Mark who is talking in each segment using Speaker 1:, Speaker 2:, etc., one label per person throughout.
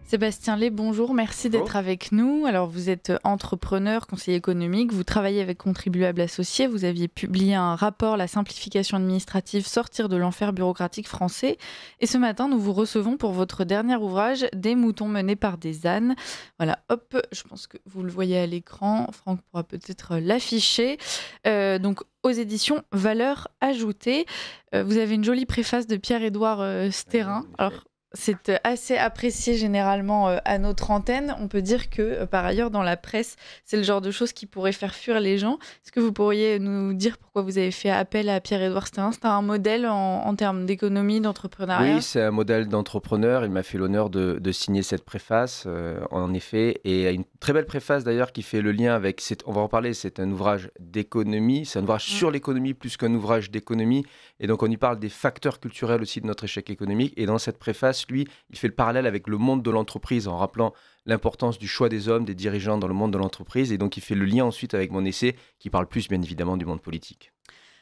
Speaker 1: Sébastien Lay, bonjour, merci d'être avec nous. Alors, vous êtes entrepreneur, conseiller économique, vous travaillez avec Contribuables Associés, vous aviez publié un rapport, La simplification administrative, sortir de l'enfer bureaucratique français. Et ce matin, nous vous recevons pour votre dernier ouvrage, Des moutons menés par des ânes. Voilà, hop, je pense que vous le voyez à l'écran, Franck pourra peut-être l'afficher. Donc, aux éditions Valeurs ajoutées. Vous avez une jolie préface de Pierre-Édouard Stérin. Alors, c'est assez apprécié généralement à notre antenne. On peut dire que, par ailleurs, dans la presse, c'est le genre de choses qui pourrait faire fuir les gens. Est-ce que vous pourriez nous dire pourquoi vous avez fait appel à Pierre-Édouard Stérin? C'est un modèle en termes d'économie, d'entrepreneuriat?
Speaker 2: Oui, c'est un modèle d'entrepreneur. Il m'a fait l'honneur de signer cette préface, en effet. Et une très belle préface d'ailleurs qui fait le lien avec, on va en parler, c'est un ouvrage d'économie. C'est un ouvrage sur l'économie plus qu'un ouvrage d'économie. Et donc on y parle des facteurs culturels aussi de notre échec économique. Et dans cette préface, lui, il fait le parallèle avec le monde de l'entreprise en rappelant l'importance du choix des hommes, des dirigeants dans le monde de l'entreprise. Et donc il fait le lien ensuite avec mon essai qui parle plus bien évidemment du monde politique.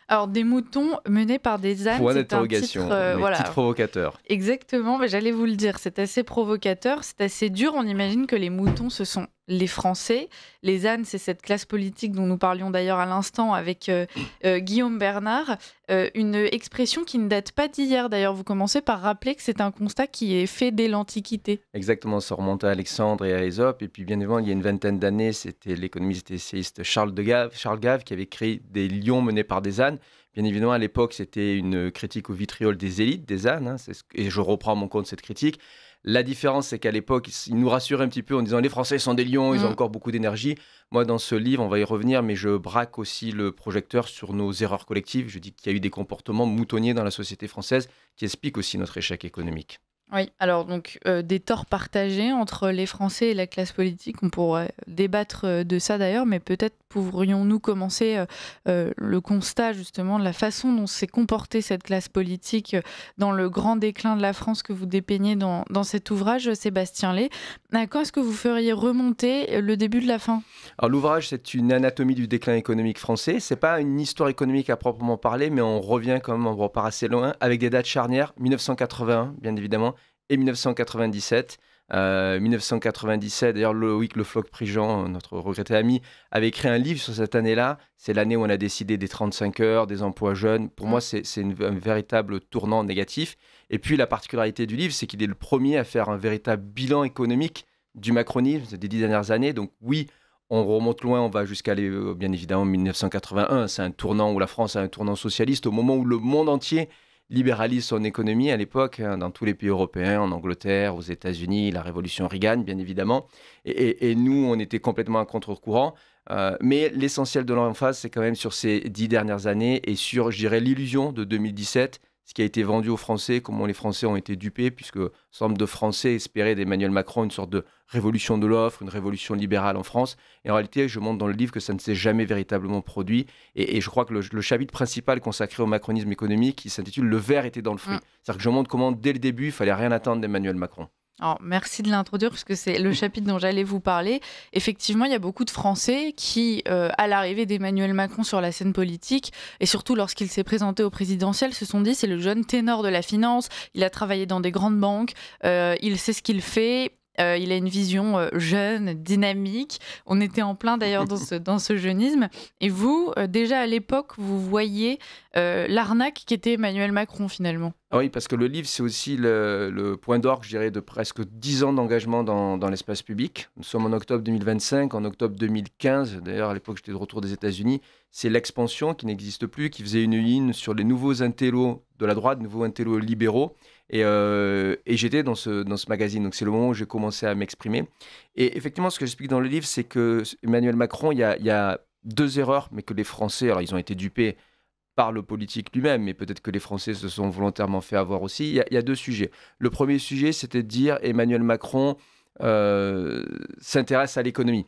Speaker 1: Alors, Des moutons menés par des ânes,
Speaker 2: Point
Speaker 1: c'est un
Speaker 2: d'interrogation,
Speaker 1: titre,
Speaker 2: mais
Speaker 1: voilà.
Speaker 2: titre provocateur.
Speaker 1: Exactement, mais j'allais vous le dire, c'est assez provocateur, c'est assez dur. On imagine que les moutons, ce sont les Français. Les ânes, c'est cette classe politique dont nous parlions d'ailleurs à l'instant avec Guillaume Bernard. Une expression qui ne date pas d'hier. D'ailleurs, vous commencez par rappeler que c'est un constat qui est fait dès l'Antiquité.
Speaker 2: Exactement, ça remonte à Alexandre et à Ésope. Et puis, bien évidemment, il y a une vingtaine d'années, c'était l'économiste et essayiste Charles Gave qui avait créé des lions menés par des ânes. Bien évidemment, à l'époque, c'était une critique au vitriol des élites, des ânes. Et je reprends à mon compte cette critique. La différence, c'est qu'à l'époque, il nous rassurait un petit peu en disant les Français sont des lions, ils ont encore beaucoup d'énergie. Moi, dans ce livre, on va y revenir, mais je braque aussi le projecteur sur nos erreurs collectives. Je dis qu'il y a eu des comportements moutonniers dans la société française qui expliquent aussi notre échec économique.
Speaker 1: Oui, alors donc des torts partagés entre les Français et la classe politique. On pourrait débattre de ça d'ailleurs, mais peut-être pourrions-nous commencer le constat justement de la façon dont s'est comportée cette classe politique dans le grand déclin de la France que vous dépeignez dans cet ouvrage, Sébastien Lay. Quand est-ce que vous feriez remonter le début de la fin?
Speaker 2: Alors l'ouvrage, c'est une anatomie du déclin économique français. C'est pas une histoire économique à proprement parler, mais on revient quand même, on repart assez loin, avec des dates charnières, 1981, bien évidemment, et 1997. 1997, d'ailleurs, Loïc Le Floch-Prigent, notre regretté ami, avait écrit un livre sur cette année-là. C'est l'année où on a décidé des 35 heures, des emplois jeunes. Pour moi, c'est un véritable tournant négatif. Et puis, la particularité du livre, c'est qu'il est le premier à faire un véritable bilan économique du macronisme des 10 dernières années. Donc oui, on remonte loin, on va jusqu'à, bien évidemment, 1981. C'est un tournant où la France a un tournant socialiste, au moment où le monde entier libéralise son économie à l'époque, dans tous les pays européens, en Angleterre, aux États-Unis, la révolution Reagan, bien évidemment. Et nous, on était complètement à contre-courant. Mais l'essentiel de l'emphase, c'est quand même sur ces 10 dernières années et sur, je dirais, l'illusion de 2017, ce qui a été vendu aux Français, comment les Français ont été dupés, puisque un certain nombre de Français espéraient d'Emmanuel Macron une sorte de révolution de l'offre, une révolution libérale en France. Et en réalité, je montre dans le livre que ça ne s'est jamais véritablement produit. Et je crois que le chapitre principal consacré au macronisme économique, qui s'intitule « Le verre était dans le fruit ». C'est-à-dire que je montre comment, dès le début, il ne fallait rien attendre d'Emmanuel Macron.
Speaker 1: Alors, merci de l'introduire, parce que c'est le chapitre dont j'allais vous parler. Effectivement, il y a beaucoup de Français qui, à l'arrivée d'Emmanuel Macron sur la scène politique, et surtout lorsqu'il s'est présenté au présidentiel, se sont dit c'est le jeune ténor de la finance, il a travaillé dans des grandes banques, il sait ce qu'il fait. Il a une vision jeune, dynamique. On était en plein d'ailleurs dans ce jeunisme. Et vous, déjà à l'époque, vous voyez l'arnaque qu'était Emmanuel Macron finalement.
Speaker 2: Ah oui, parce que le livre, c'est aussi le point d'orgue, je dirais, de presque 10 ans d'engagement dans l'espace public. Nous sommes en octobre 2025, en octobre 2015, d'ailleurs à l'époque j'étais de retour des États-Unis, c'est l'expansion qui n'existe plus, qui faisait une ligne sur les nouveaux intellos de la droite, nouveaux intellos libéraux. Et j'étais dans ce magazine, donc c'est le moment où j'ai commencé à m'exprimer. Et effectivement, ce que j'explique dans le livre, c'est que Emmanuel Macron, il y a deux erreurs, mais que les Français, alors ils ont été dupés par le politique lui-même, mais peut-être que les Français se sont volontairement fait avoir aussi. Il y a deux sujets. Le premier sujet, c'était de dire Emmanuel Macron s'intéresse à l'économie.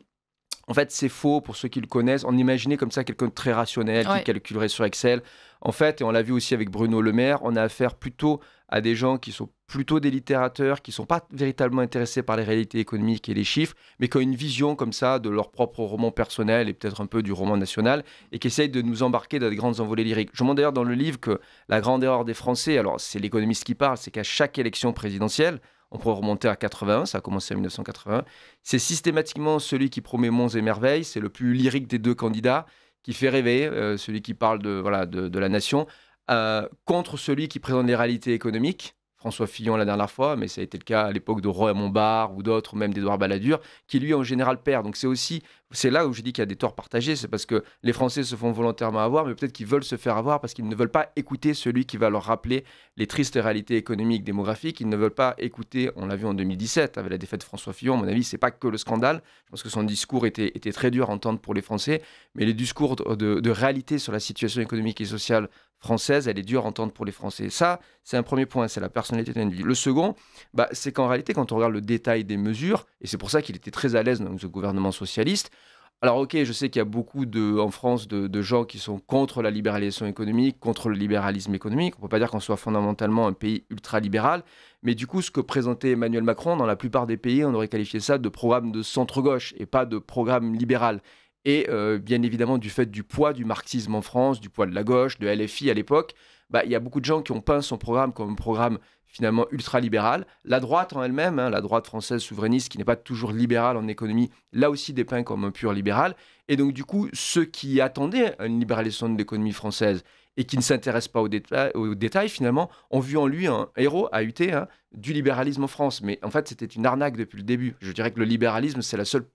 Speaker 2: En fait, c'est faux pour ceux qui le connaissent. On imaginait comme ça quelqu'un de très rationnel qui calculerait sur Excel. En fait, et on l'a vu aussi avec Bruno Le Maire, on a affaire plutôt à des gens qui sont plutôt des littérateurs, qui ne sont pas véritablement intéressés par les réalités économiques et les chiffres, mais qui ont une vision comme ça de leur propre roman personnel et peut-être un peu du roman national, et qui essayent de nous embarquer dans des grandes envolées lyriques. Je montre d'ailleurs dans le livre que la grande erreur des Français, alors c'est l'économiste qui parle, c'est qu'à chaque élection présidentielle, on pourrait remonter à 81, ça a commencé en 1981. C'est systématiquement celui qui promet monts et merveilles, c'est le plus lyrique des deux candidats, qui fait rêver, celui qui parle de la nation, contre celui qui présente les réalités économiques. François Fillon la dernière fois, mais ça a été le cas à l'époque de Raymond Barre ou d'autres, ou même d'Édouard Balladur, qui lui en général perd. Donc c'est là où je dis qu'il y a des torts partagés, c'est parce que les Français se font volontairement avoir, mais peut-être qu'ils veulent se faire avoir parce qu'ils ne veulent pas écouter celui qui va leur rappeler les tristes réalités économiques, démographiques. Ils ne veulent pas écouter, on l'a vu en 2017 avec la défaite de François Fillon, à mon avis, c'est pas que le scandale. Je pense que son discours était très dur à entendre pour les Français, mais les discours de réalité sur la situation économique et sociale française, elle est dure à entendre pour les Français. Ça, c'est un premier point, c'est la personnalité d'un individu. Le second, c'est qu'en réalité, quand on regarde le détail des mesures, et c'est pour ça qu'il était très à l'aise dans ce gouvernement socialiste, alors ok, je sais qu'il y a beaucoup en France de gens qui sont contre la libéralisation économique, contre le libéralisme économique. On ne peut pas dire qu'on soit fondamentalement un pays ultra-libéral, mais du coup, ce que présentait Emmanuel Macron, dans la plupart des pays, on aurait qualifié ça de programme de centre-gauche et pas de programme libéral. Et bien évidemment, du fait du poids du marxisme en France, du poids de la gauche, de LFI à l'époque, il y a beaucoup de gens qui ont peint son programme comme un programme finalement ultra-libéral. La droite en elle-même, la droite française souverainiste, qui n'est pas toujours libérale en économie, là aussi dépeint comme un pur libéral. Et donc du coup, ceux qui attendaient une libéralisation de l'économie française et qui ne s'intéressent pas aux détails, finalement, ont vu en lui un héros, AUT, du libéralisme en France. Mais en fait, c'était une arnaque depuis le début. Je dirais que le libéralisme,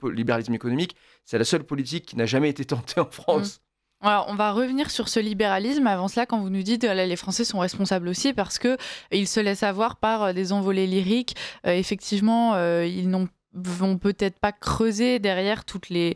Speaker 2: libéralisme économique, c'est la seule politique qui n'a jamais été tentée en France.
Speaker 1: Alors, on va revenir sur ce libéralisme. Avant cela, quand vous nous dites les Français sont responsables aussi parce qu'ils se laissent avoir par des envolées lyriques. Effectivement, ils vont peut-être pas creuser derrière toutes les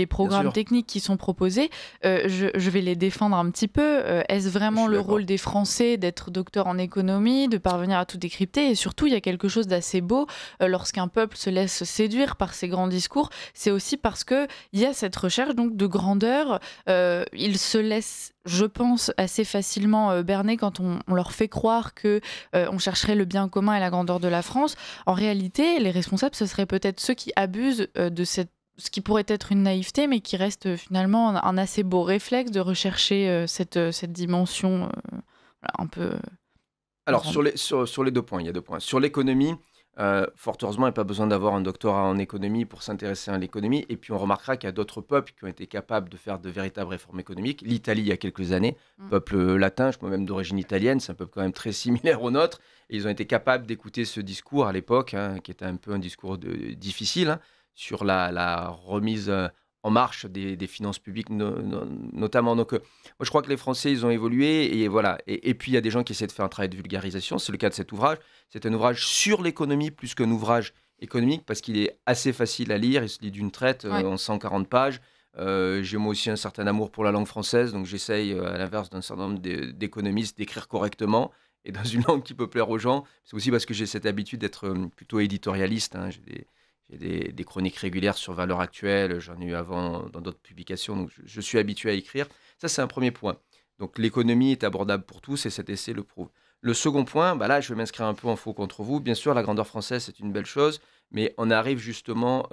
Speaker 1: programmes techniques qui sont proposés. Je vais les défendre un petit peu. Est-ce vraiment le rôle des Français d'être docteur en économie, de parvenir à tout décrypter? Et surtout, il y a quelque chose d'assez beau lorsqu'un peuple se laisse séduire par ces grands discours. C'est aussi parce qu'il y a cette recherche donc, de grandeur. Ils se laissent, je pense, assez facilement berner quand on leur fait croire qu'on chercherait le bien commun et la grandeur de la France. En réalité, les responsables, ce seraient peut-être ceux qui abusent de ce qui pourrait être une naïveté, mais qui reste finalement un assez beau réflexe de rechercher cette dimension un peu...
Speaker 2: Alors, sur les 2 points, il y a 2 points. Sur l'économie, fort heureusement, il n'y a pas besoin d'avoir un doctorat en économie pour s'intéresser à l'économie. Et puis, on remarquera qu'il y a d'autres peuples qui ont été capables de faire de véritables réformes économiques. L'Italie, il y a quelques années, peuple latin, je crois même d'origine italienne, c'est un peuple quand même très similaire au nôtre. Et ils ont été capables d'écouter ce discours à l'époque, qui était un peu un discours difficile, sur la remise en marche des finances publiques, notamment. Donc, moi, je crois que les Français, ils ont évolué. Et voilà. Et puis, il y a des gens qui essaient de faire un travail de vulgarisation. C'est le cas de cet ouvrage. C'est un ouvrage sur l'économie plus qu'un ouvrage économique parce qu'il est assez facile à lire. Il se lit d'une traite en 140 pages. J'ai moi aussi un certain amour pour la langue française. Donc, j'essaye, à l'inverse d'un certain nombre d'économistes, d'écrire correctement et dans une langue qui peut plaire aux gens. C'est aussi parce que j'ai cette habitude d'être plutôt éditorialiste. J'ai des chroniques régulières sur Valeurs Actuelles, j'en ai eu avant dans d'autres publications, donc je suis habitué à écrire. Ça, c'est un premier point. Donc l'économie est abordable pour tous et cet essai le prouve. Le second point, là, je vais m'inscrire un peu en faux contre vous. Bien sûr, la grandeur française, c'est une belle chose, mais on arrive justement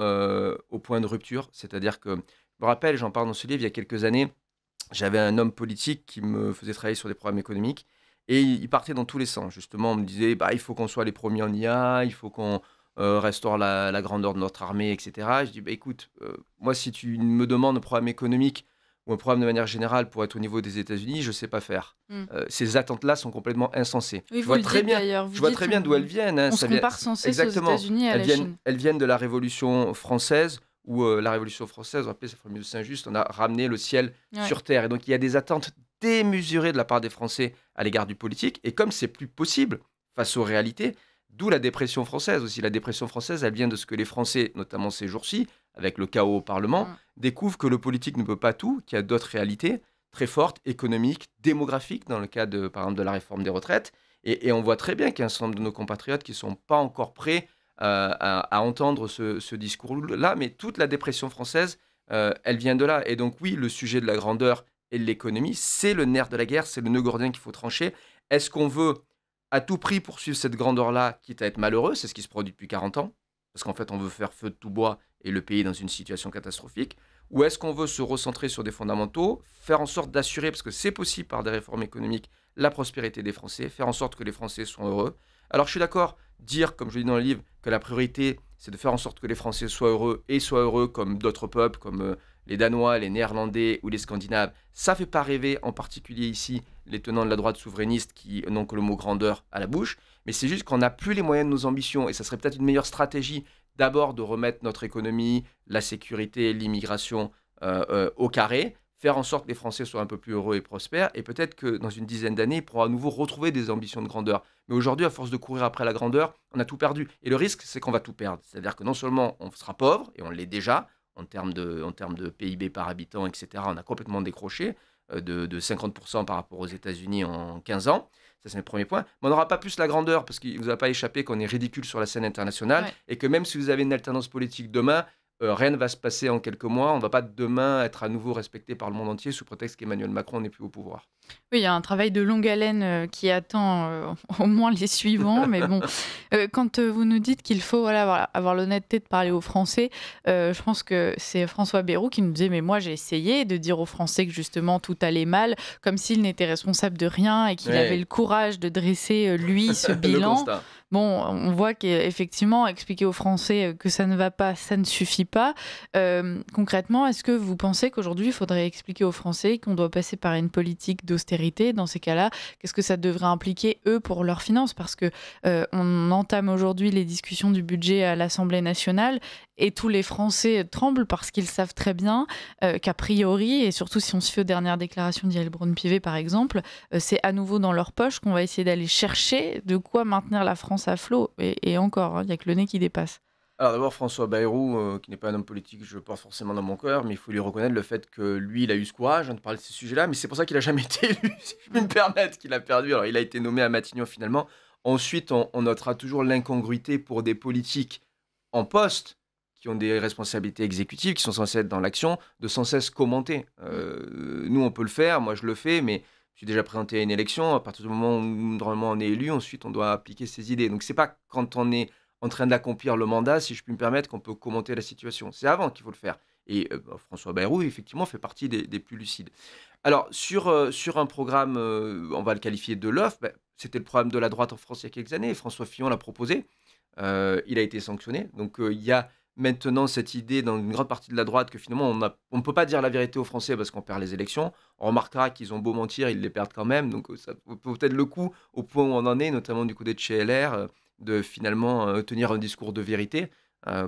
Speaker 2: au point de rupture. C'est-à-dire que, je me rappelle, j'en parle dans ce livre, il y a quelques années, j'avais un homme politique qui me faisait travailler sur des programmes économiques et il partait dans tous les sens. Justement, on me disait, il faut qu'on soit les premiers en IA, il faut qu'on restaure la grandeur de notre armée, etc. Je dis, écoute, moi, si tu me demandes un programme économique ou un programme de manière générale pour être au niveau des États-Unis, je ne sais pas faire. Ces attentes-là sont complètement insensées.
Speaker 1: Oui, je vois très
Speaker 2: bien d'où elles viennent.
Speaker 1: On se compare sans cesse aux États-Unis et à la Chine.
Speaker 2: Elles viennent de la Révolution française, où la Révolution française, vous rappelez, c'est la formule de Saint-Just, on a ramené le ciel sur terre. Et donc, il y a des attentes démesurées de la part des Français à l'égard du politique. Et comme c'est plus possible face aux réalités, d'où la dépression française aussi. La dépression française, elle vient de ce que les Français, notamment ces jours-ci, avec le chaos au Parlement, découvrent que le politique ne peut pas tout, qu'il y a d'autres réalités très fortes, économiques, démographiques, dans le cas, par exemple, de la réforme des retraites. Et on voit très bien qu'il y a un certain nombre de nos compatriotes qui ne sont pas encore prêts à entendre ce discours-là. Mais toute la dépression française, elle vient de là. Et donc oui, le sujet de la grandeur et de l'économie, c'est le nerf de la guerre, c'est le nœud gordien qu'il faut trancher. Est-ce qu'on veut à tout prix poursuivre cette grandeur-là, quitte à être malheureux, c'est ce qui se produit depuis 40 ans, parce qu'en fait, on veut faire feu de tout bois et le pays est dans une situation catastrophique, ou est-ce qu'on veut se recentrer sur des fondamentaux, faire en sorte d'assurer, parce que c'est possible par des réformes économiques, la prospérité des Français, faire en sorte que les Français soient heureux. Alors, je suis d'accord, dire, comme je le dis dans le livre, que la priorité, c'est de faire en sorte que les Français soient heureux et soient heureux comme d'autres peuples, comme les Danois, les Néerlandais ou les Scandinaves. Ça ne fait pas rêver, en particulier ici, les tenants de la droite souverainiste qui n'ont que le mot grandeur à la bouche. Mais c'est juste qu'on n'a plus les moyens de nos ambitions et ça serait peut-être une meilleure stratégie d'abord de remettre notre économie, la sécurité, l'immigration au carré, faire en sorte que les Français soient un peu plus heureux et prospères, et peut-être que dans une dizaine d'années, ils pourront à nouveau retrouver des ambitions de grandeur. Mais aujourd'hui, à force de courir après la grandeur, on a tout perdu. Et le risque, c'est qu'on va tout perdre. C'est-à-dire que non seulement on sera pauvre, et on l'est déjà, en termes de PIB par habitant, etc., on a complètement décroché de 50% par rapport aux États-Unis en 15 ans. Ça, c'est le premier point. Mais on n'aura pas plus la grandeur, parce qu'il ne vous a pas échappé qu'on est ridicule sur la scène internationale, et que même si vous avez une alternance politique demain, rien ne va se passer en quelques mois. On ne va pas demain être à nouveau respecté par le monde entier sous prétexte qu'Emmanuel Macron n'est plus au pouvoir.
Speaker 1: Oui, il y a un travail de longue haleine qui attend au moins les suivants. Mais bon, quand vous nous dites qu'il faut avoir l'honnêteté de parler aux Français, je pense que c'est François Bayrou qui nous disait « Mais moi, j'ai essayé de dire aux Français que justement tout allait mal, comme s'il n'était responsable de rien et qu'il avait le courage de dresser, lui, ce bilan. » Bon, on voit qu'effectivement, expliquer aux Français que ça ne va pas, ça ne suffit pas. Concrètement, est-ce que vous pensez qu'aujourd'hui, il faudrait expliquer aux Français qu'on doit passer par une politique d'austérité? Dans ces cas-là, qu'est-ce que ça devrait impliquer, eux, pour leurs finances? Parce que on entame aujourd'hui les discussions du budget à l'Assemblée nationale et tous les Français tremblent parce qu'ils savent très bien qu'a priori, et surtout si on se fie aux dernières déclarations d'Yael Braun-Pivet, par exemple, c'est à nouveau dans leur poche qu'on va essayer d'aller chercher de quoi maintenir la France à flot. Et encore, il n'y a que le nez qui dépasse.
Speaker 2: Alors d'abord, François Bayrou, qui n'est pas un homme politique que je porte forcément dans mon cœur, mais il faut lui reconnaître le fait que lui, il a eu ce courage de parler de ces sujets-là, mais c'est pour ça qu'il n'a jamais été élu, si je puis me permettre, qu'il a perdu. Alors il a été nommé à Matignon finalement. Ensuite, on notera toujours l'incongruité pour des politiques en poste, qui ont des responsabilités exécutives, qui sont censées être dans l'action, de sans cesse commenter. Nous, on peut le faire, moi je le fais, mais je suis déjà présenté à une élection. À partir du moment où normalement on est élu, ensuite on doit appliquer ses idées. Donc c'est pas quand on est en train d'accomplir le mandat, si je puis me permettre, qu'on peut commenter la situation. C'est avant qu'il faut le faire. Et François Bayrou, effectivement, fait partie des plus lucides. Alors, sur un programme, on va le qualifier de l'œuf, c'était le programme de la droite en France il y a quelques années. François Fillon l'a proposé. Il a été sanctionné. Donc, il y a maintenant cette idée dans une grande partie de la droite que finalement, on ne peut pas dire la vérité aux Français parce qu'on perd les élections. On remarquera qu'ils ont beau mentir, ils les perdent quand même. Donc, ça vaut peut-être le coup au point où on en est, notamment du côté de chez LR, de finalement tenir un discours de vérité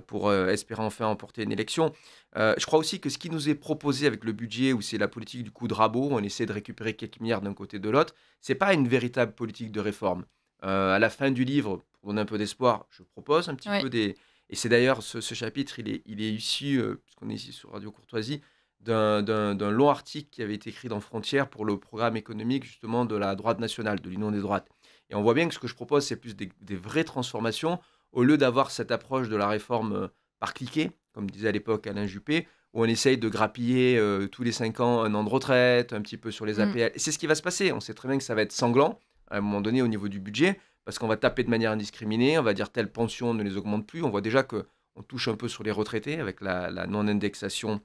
Speaker 2: pour espérer enfin emporter une élection. Je crois aussi que ce qui nous est proposé avec le budget, où c'est la politique du coup de rabot, on essaie de récupérer quelques milliards d'un côté de l'autre, c'est pas une véritable politique de réforme. À la fin du livre, pour donner un peu d'espoir, je propose un petit peu des... Et c'est d'ailleurs, ce chapitre, il est issu, puisqu'on est ici sur Radio Courtoisie, d'un long article qui avait été écrit dans Frontières pour le programme économique justement de la droite nationale, de l'Union des droites. Et on voit bien que ce que je propose, c'est plus des vraies transformations, au lieu d'avoir cette approche de la réforme par cliquet, comme disait à l'époque Alain Juppé, où on essaye de grappiller tous les 5 ans un an de retraite, un petit peu sur les APL. Et c'est ce qui va se passer. On sait très bien que ça va être sanglant, à un moment donné, au niveau du budget, parce qu'on va taper de manière indiscriminée, on va dire telle pension ne les augmente plus. On voit déjà qu'on touche un peu sur les retraités avec la non-indexation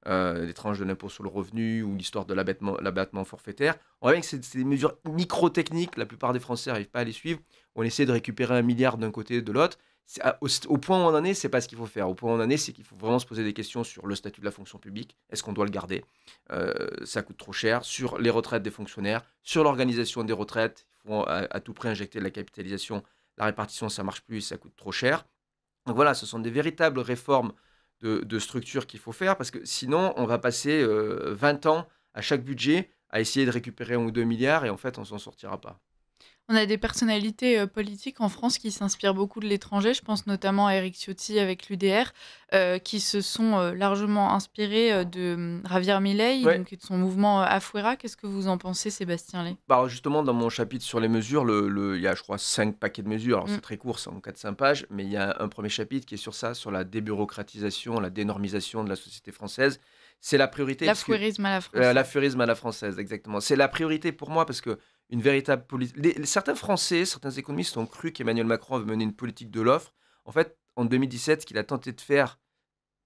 Speaker 2: des tranches de l'impôt sur le revenu ou l'histoire de l'abattement forfaitaire. On voit bien que c'est des mesures micro-techniques, la plupart des Français n'arrivent pas à les suivre. On essaie de récupérer 1 milliard d'un côté et de l'autre. Au point où on en est, c'est pas ce qu'il faut faire. Au point où on en est, c'est qu'il faut vraiment se poser des questions sur le statut de la fonction publique. Est-ce qu'on doit le garder? Ça coûte trop cher. Sur les retraites des fonctionnaires, sur l'organisation des retraites, il faut à tout prix injecter de la capitalisation. La répartition, ça marche plus, ça coûte trop cher. Donc voilà, ce sont des véritables réformes de structure qu'il faut faire, parce que sinon, on va passer 20 ans à chaque budget à essayer de récupérer 1 ou 2 milliards, et en fait, on s'en sortira pas.
Speaker 1: On a des personnalités politiques en France qui s'inspirent beaucoup de l'étranger. Je pense notamment à Éric Ciotti avec l'UDR, qui se sont largement inspirés de Javier Milei, donc de son mouvement Afuera. Qu'est-ce que vous en pensez, Sébastien Lay?
Speaker 2: Alors justement, dans mon chapitre sur les mesures, il y a, je crois, 5 paquets de mesures. Alors c'est très court, c'est en 4-5 pages, mais il y a un premier chapitre qui est sur ça, sur la débureaucratisation, la dénormisation de la société française. C'est la priorité.
Speaker 1: L'affourisme à la française.
Speaker 2: L'affourisme à la française, exactement. C'est la priorité pour moi parce que une véritable politique. Certains Français, certains économistes ont cru qu'Emmanuel Macron avait mené une politique de l'offre. En fait, en 2017, ce qu'il a tenté de faire,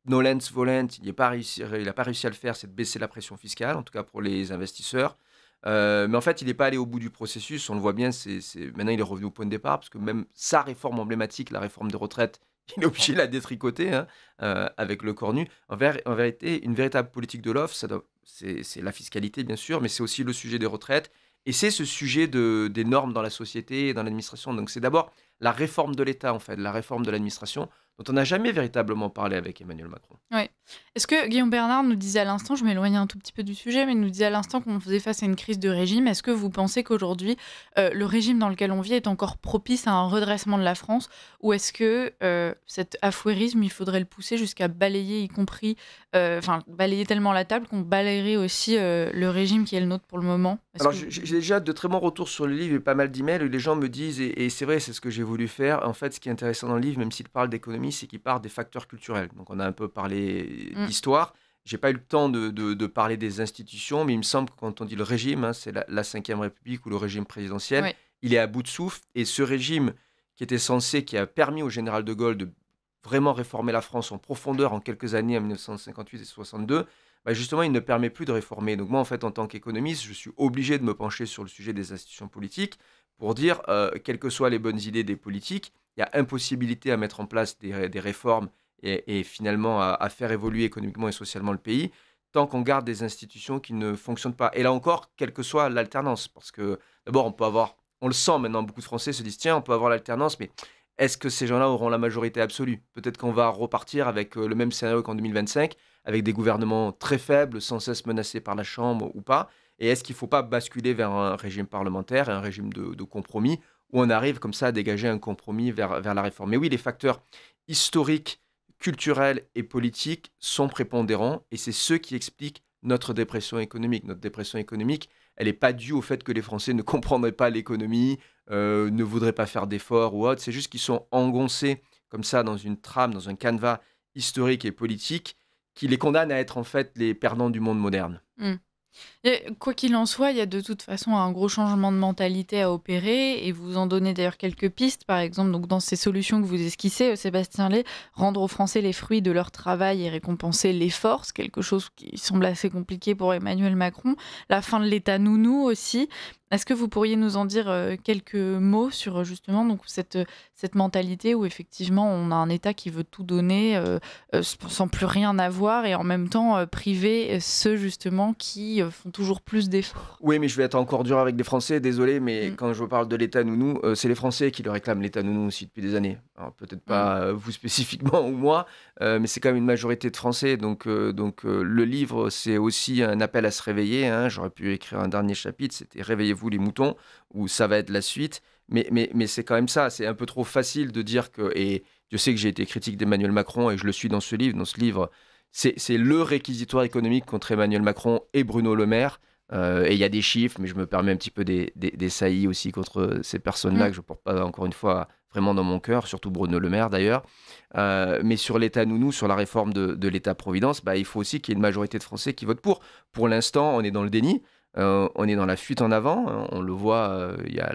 Speaker 2: nolens volent, il n'a pas réussi à le faire, c'est de baisser la pression fiscale, en tout cas pour les investisseurs. Mais en fait, il n'est pas allé au bout du processus. On le voit bien. Maintenant, il est revenu au point de départ parce que même sa réforme emblématique, la réforme des retraites, il est obligé de la détricoter hein, avec le cornu. En vérité, une véritable politique de l'offre, c'est la fiscalité, bien sûr, mais c'est aussi le sujet des retraites. Et c'est ce sujet des normes dans la société et dans l'administration. Donc, c'est d'abord la réforme de l'État, en fait, la réforme de l'administration, dont on n'a jamais véritablement parlé avec Emmanuel Macron.
Speaker 1: Ouais. Est-ce que Guillaume Bernard nous disait à l'instant, je m'éloigne un tout petit peu du sujet, mais il nous disait à l'instant qu'on faisait face à une crise de régime. Est-ce que vous pensez qu'aujourd'hui, le régime dans lequel on vit est encore propice à un redressement de la France, ou est-ce que cet affouérisme, il faudrait le pousser jusqu'à balayer, y compris, balayer tellement la table qu'on balayerait aussi le régime qui est le nôtre pour le moment?
Speaker 2: Alors, j'ai déjà de très bons retours sur le livre et pas mal d'emails où les gens me disent, et c'est vrai, c'est ce que j'ai voulu faire. En fait, ce qui est intéressant dans le livre, même s'il parle d'économie, c'est qu'il parle des facteurs culturels. Donc, on a un peu parlé d'histoire. J'ai pas eu le temps de parler des institutions, mais il me semble que quand on dit le régime, hein, c'est la Ve République ou le régime présidentiel,
Speaker 1: Ouais.
Speaker 2: il est à bout de souffle. Et ce régime qui a permis au général de Gaulle de vraiment réformer la France en profondeur en quelques années, en 1958 et 62, bah justement, il ne permet plus de réformer. Donc moi, en fait, en tant qu'économiste, je suis obligé de me pencher sur le sujet des institutions politiques pour dire, quelles que soient les bonnes idées des politiques, il y a impossibilité à mettre en place des réformes et finalement à faire évoluer économiquement et socialement le pays tant qu'on garde des institutions qui ne fonctionnent pas. Et là encore, quelle que soit l'alternance, parce que d'abord, on le sent maintenant, beaucoup de Français se disent, tiens, on peut avoir l'alternance, mais est-ce que ces gens-là auront la majorité absolue? Peut-être qu'on va repartir avec le même scénario qu'en 2025, avec des gouvernements très faibles, sans cesse menacés par la Chambre ou pas. Et est-ce qu'il ne faut pas basculer vers un régime parlementaire et un régime de compromis, où on arrive comme ça à dégager un compromis vers la réforme? Mais oui, les facteurs historiques, culturels et politiques sont prépondérants, et c'est ceux qui expliquent notre dépression économique. Notre dépression économique, elle n'est pas due au fait que les Français ne comprendraient pas l'économie, ne voudraient pas faire d'efforts ou autre. C'est juste qu'ils sont engoncés comme ça dans une trame, dans un canevas historique et politique qui les condamne à être en fait les perdants du monde moderne.
Speaker 1: Mm. Et quoi qu'il en soit, il y a de toute façon un gros changement de mentalité à opérer, et vous en donnez d'ailleurs quelques pistes. Par exemple, donc dans ces solutions que vous esquissez, Sébastien Lay, rendre aux Français les fruits de leur travail et récompenser l'effort, c'est quelque chose qui semble assez compliqué pour Emmanuel Macron. La fin de l'État nounou aussi. Est-ce que vous pourriez nous en dire quelques mots sur justement donc cette mentalité où effectivement on a un État qui veut tout donner sans plus rien avoir, et en même temps priver ceux justement qui font toujours plus d'efforts?
Speaker 2: Oui, mais je vais être encore dur avec les Français, désolé, mais
Speaker 1: Mm.
Speaker 2: quand je parle de l'État nounou, c'est les Français qui le réclament, l'État nounou aussi depuis des années. Alors peut-être pas vous spécifiquement ou moi, mais c'est quand même une majorité de Français. Donc, le livre, c'est aussi un appel à se réveiller, hein. J'aurais pu écrire un dernier chapitre, c'était Réveillez-vous les moutons, où ça va être la suite. Mais c'est quand même ça, c'est un peu trop facile de dire que... Et je sais que j'ai été critique d'Emmanuel Macron, et je le suis dans ce livre. Dans ce livre, c'est le réquisitoire économique contre Emmanuel Macron et Bruno Le Maire. Et il y a des chiffres, mais je me permets un petit peu des saillies aussi contre ces personnes-là que je ne porte pas, encore une fois, vraiment dans mon cœur, surtout Bruno Le Maire d'ailleurs. Mais sur l'État nounou, sur la réforme de l'État-providence, il faut aussi qu'il y ait une majorité de Français qui votent pour. Pour l'instant, on est dans le déni, on est dans la fuite en avant. On le voit, il y a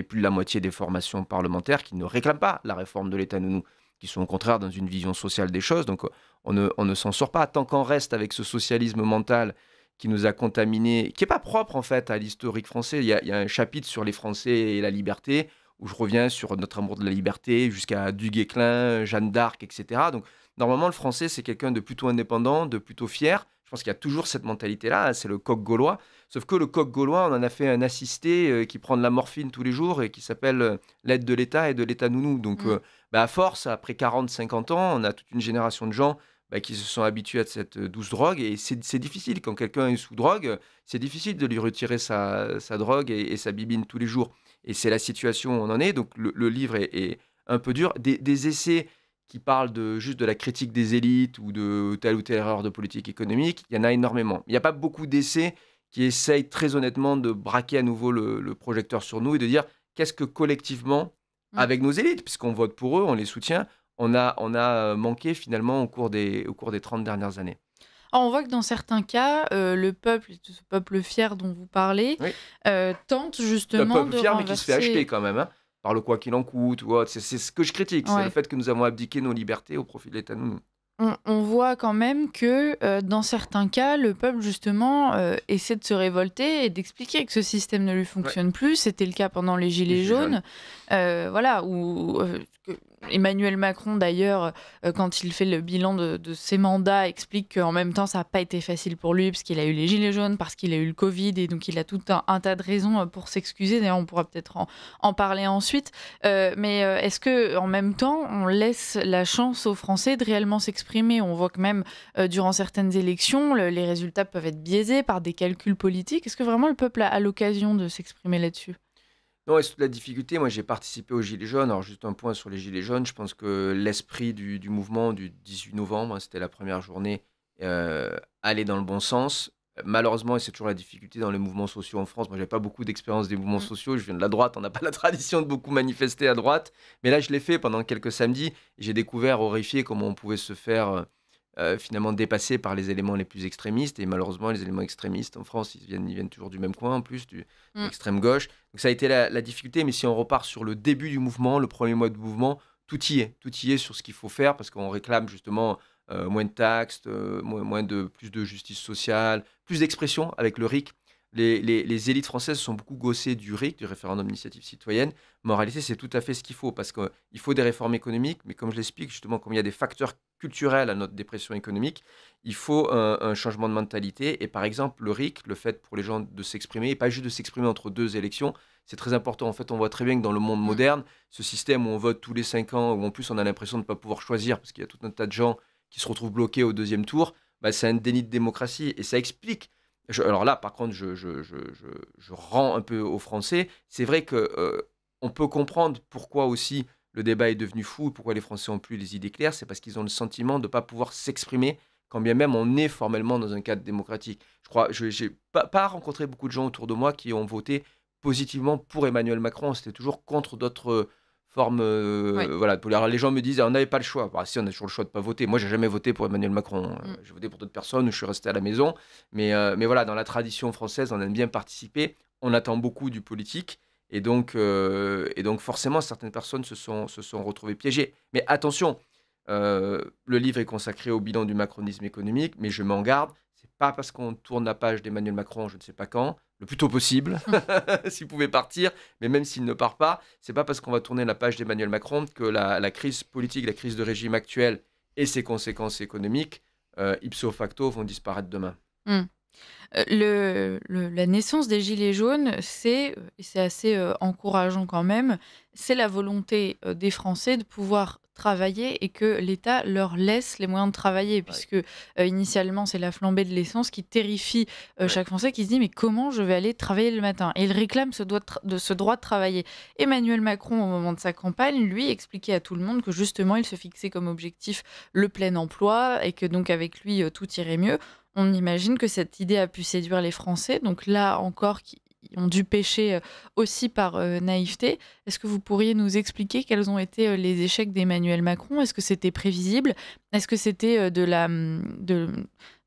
Speaker 2: plus de la moitié des formations parlementaires qui ne réclament pas la réforme de l'État nounou, qui sont au contraire dans une vision sociale des choses. Donc on ne s'en sort pas tant qu'on reste avec ce socialisme mental qui nous a contaminés, qui n'est pas propre en fait à l'historique français. Il y a un chapitre sur les Français et la liberté, où je reviens sur notre amour de la liberté, jusqu'à Du Guesclin, Jeanne d'Arc, etc. Donc normalement, le Français, c'est quelqu'un de plutôt indépendant, de plutôt fier. Je pense qu'il y a toujours cette mentalité-là, hein, c'est le coq gaulois. Sauf que le coq gaulois, on en a fait un assisté qui prend de la morphine tous les jours et qui s'appelle l'aide de l'État et de l'État nounou. Donc à force, après 40-50 ans, on a toute une génération de gens qui se sont habitués à cette douce drogue. Et c'est difficile, quand quelqu'un est sous drogue, c'est difficile de lui retirer sa drogue et sa bibine tous les jours. Et c'est la situation où on en est. Donc le livre est un peu dur. Des essais qui parlent juste de la critique des élites ou de telle ou telle erreur de politique économique, il y en a énormément. Il n'y a pas beaucoup d'essais qui essayent très honnêtement de braquer à nouveau le projecteur sur nous et de dire qu'est-ce que collectivement, avec nos élites, puisqu'on vote pour eux, on les soutient, on a manqué finalement au cours des 30 dernières années.
Speaker 1: Alors, on voit que dans certains cas, le peuple, ce peuple fier dont vous parlez,
Speaker 2: Oui.
Speaker 1: tente justement
Speaker 2: Un peuple
Speaker 1: de
Speaker 2: fier, mais qui se fait
Speaker 1: renverser...
Speaker 2: acheter quand même, hein, par le quoi qu'il en coûte ou autre. C'est ce que je critique, c'est
Speaker 1: Ouais.
Speaker 2: le fait que nous avons abdiqué nos libertés au profit de l'État nounou.
Speaker 1: on voit quand même que dans certains cas, le peuple, justement, essaie de se révolter et d'expliquer que ce système ne lui fonctionne plus. C'était le cas pendant les Gilets jaunes. Voilà, où Emmanuel Macron, d'ailleurs, quand il fait le bilan de ses mandats, explique qu'en même temps, ça n'a pas été facile pour lui, parce qu'il a eu les Gilets jaunes, parce qu'il a eu le Covid, et donc il a tout un tas de raisons pour s'excuser. D'ailleurs, on pourra peut-être en parler ensuite. Mais est-ce qu'en même temps, on laisse la chance aux Français de réellement s'exprimer? On voit que même durant certaines élections, les résultats peuvent être biaisés par des calculs politiques. Est-ce que vraiment le peuple a l'occasion de s'exprimer là-dessus?
Speaker 2: Non, et toute la difficulté, moi j'ai participé aux Gilets jaunes. Alors juste un point sur les Gilets jaunes, je pense que l'esprit du mouvement du 18 novembre, hein, c'était la première journée, allait dans le bon sens. Malheureusement, et c'est toujours la difficulté dans les mouvements sociaux en France, moi j'avais pas beaucoup d'expérience des mouvements sociaux, je viens de la droite, on n'a pas la tradition de beaucoup manifester à droite, mais là je l'ai fait pendant quelques samedis, et j'ai découvert, horrifié, comment on pouvait se faire finalement dépassé par les éléments les plus extrémistes. Et malheureusement, les éléments extrémistes en France, ils viennent toujours du même coin, en plus, de l'extrême gauche. Donc ça a été la difficulté. Mais si on repart sur le début du mouvement, le premier mois de mouvement, tout y est. Tout y est sur ce qu'il faut faire, parce qu'on réclame justement moins de taxes, plus de justice sociale, plus d'expression avec le RIC. Les élites françaises sont beaucoup gaussées du RIC, du référendum d'initiative citoyenne, mais en réalité, c'est tout à fait ce qu'il faut, parce qu'il faut des réformes économiques, mais comme je l'explique, justement, comme il y a des facteurs culturels à notre dépression économique, il faut un changement de mentalité. Et par exemple, le RIC, le fait pour les gens de s'exprimer, et pas juste de s'exprimer entre deux élections, c'est très important. En fait, on voit très bien que dans le monde moderne, ce système où on vote tous les 5 ans, où en plus on a l'impression de ne pas pouvoir choisir, parce qu'il y a tout un tas de gens qui se retrouvent bloqués au deuxième tour, bah, c'est un déni de démocratie. Et ça explique. Alors là, par contre, je rends un peu aux Français. C'est vrai que on peut comprendre pourquoi aussi le débat est devenu fou, pourquoi les Français n'ont plus les idées claires. C'est parce qu'ils ont le sentiment de ne pas pouvoir s'exprimer, quand bien même on est formellement dans un cadre démocratique. Je n'ai pas rencontré beaucoup de gens autour de moi qui ont voté positivement pour Emmanuel Macron. C'était toujours contre d'autres formes. Voilà. Alors, les gens me disent, on n'avait pas le choix. Bah, si, on a toujours le choix de ne pas voter. Moi, j'ai jamais voté pour Emmanuel Macron. J'ai voté pour d'autres personnes, ou je suis resté à la maison. Mais voilà, dans la tradition française, on aime bien participer. On attend beaucoup du politique. Et donc forcément, certaines personnes se sont retrouvées piégées. Mais attention, le livre est consacré au bilan du macronisme économique, mais je m'en garde. C'est pas parce qu'on tourne la page d'Emmanuel Macron, je ne sais pas quand, le plus tôt possible, s'il pouvait partir, mais même s'il ne part pas, c'est pas parce qu'on va tourner la page d'Emmanuel Macron que la crise politique, la crise de régime actuelle et ses conséquences économiques, ipso facto, vont disparaître demain.
Speaker 1: La naissance des Gilets jaunes, et c'est assez encourageant quand même, c'est la volonté des Français de pouvoir travailler et que l'État leur laisse les moyens de travailler, puisque initialement, c'est la flambée de l'essence qui terrifie chaque Français, qui se dit mais comment je vais aller travailler le matin? Et il réclame ce droit de travailler. Emmanuel Macron, au moment de sa campagne, lui, expliquait à tout le monde que justement, il se fixait comme objectif le plein emploi et que donc avec lui, tout irait mieux. On imagine que cette idée a pu séduire les Français, donc là encore, qui ont dû pécher aussi par naïveté. Est-ce que vous pourriez nous expliquer quels ont été les échecs d'Emmanuel Macron? Est-ce que c'était prévisible? Est-ce que c'était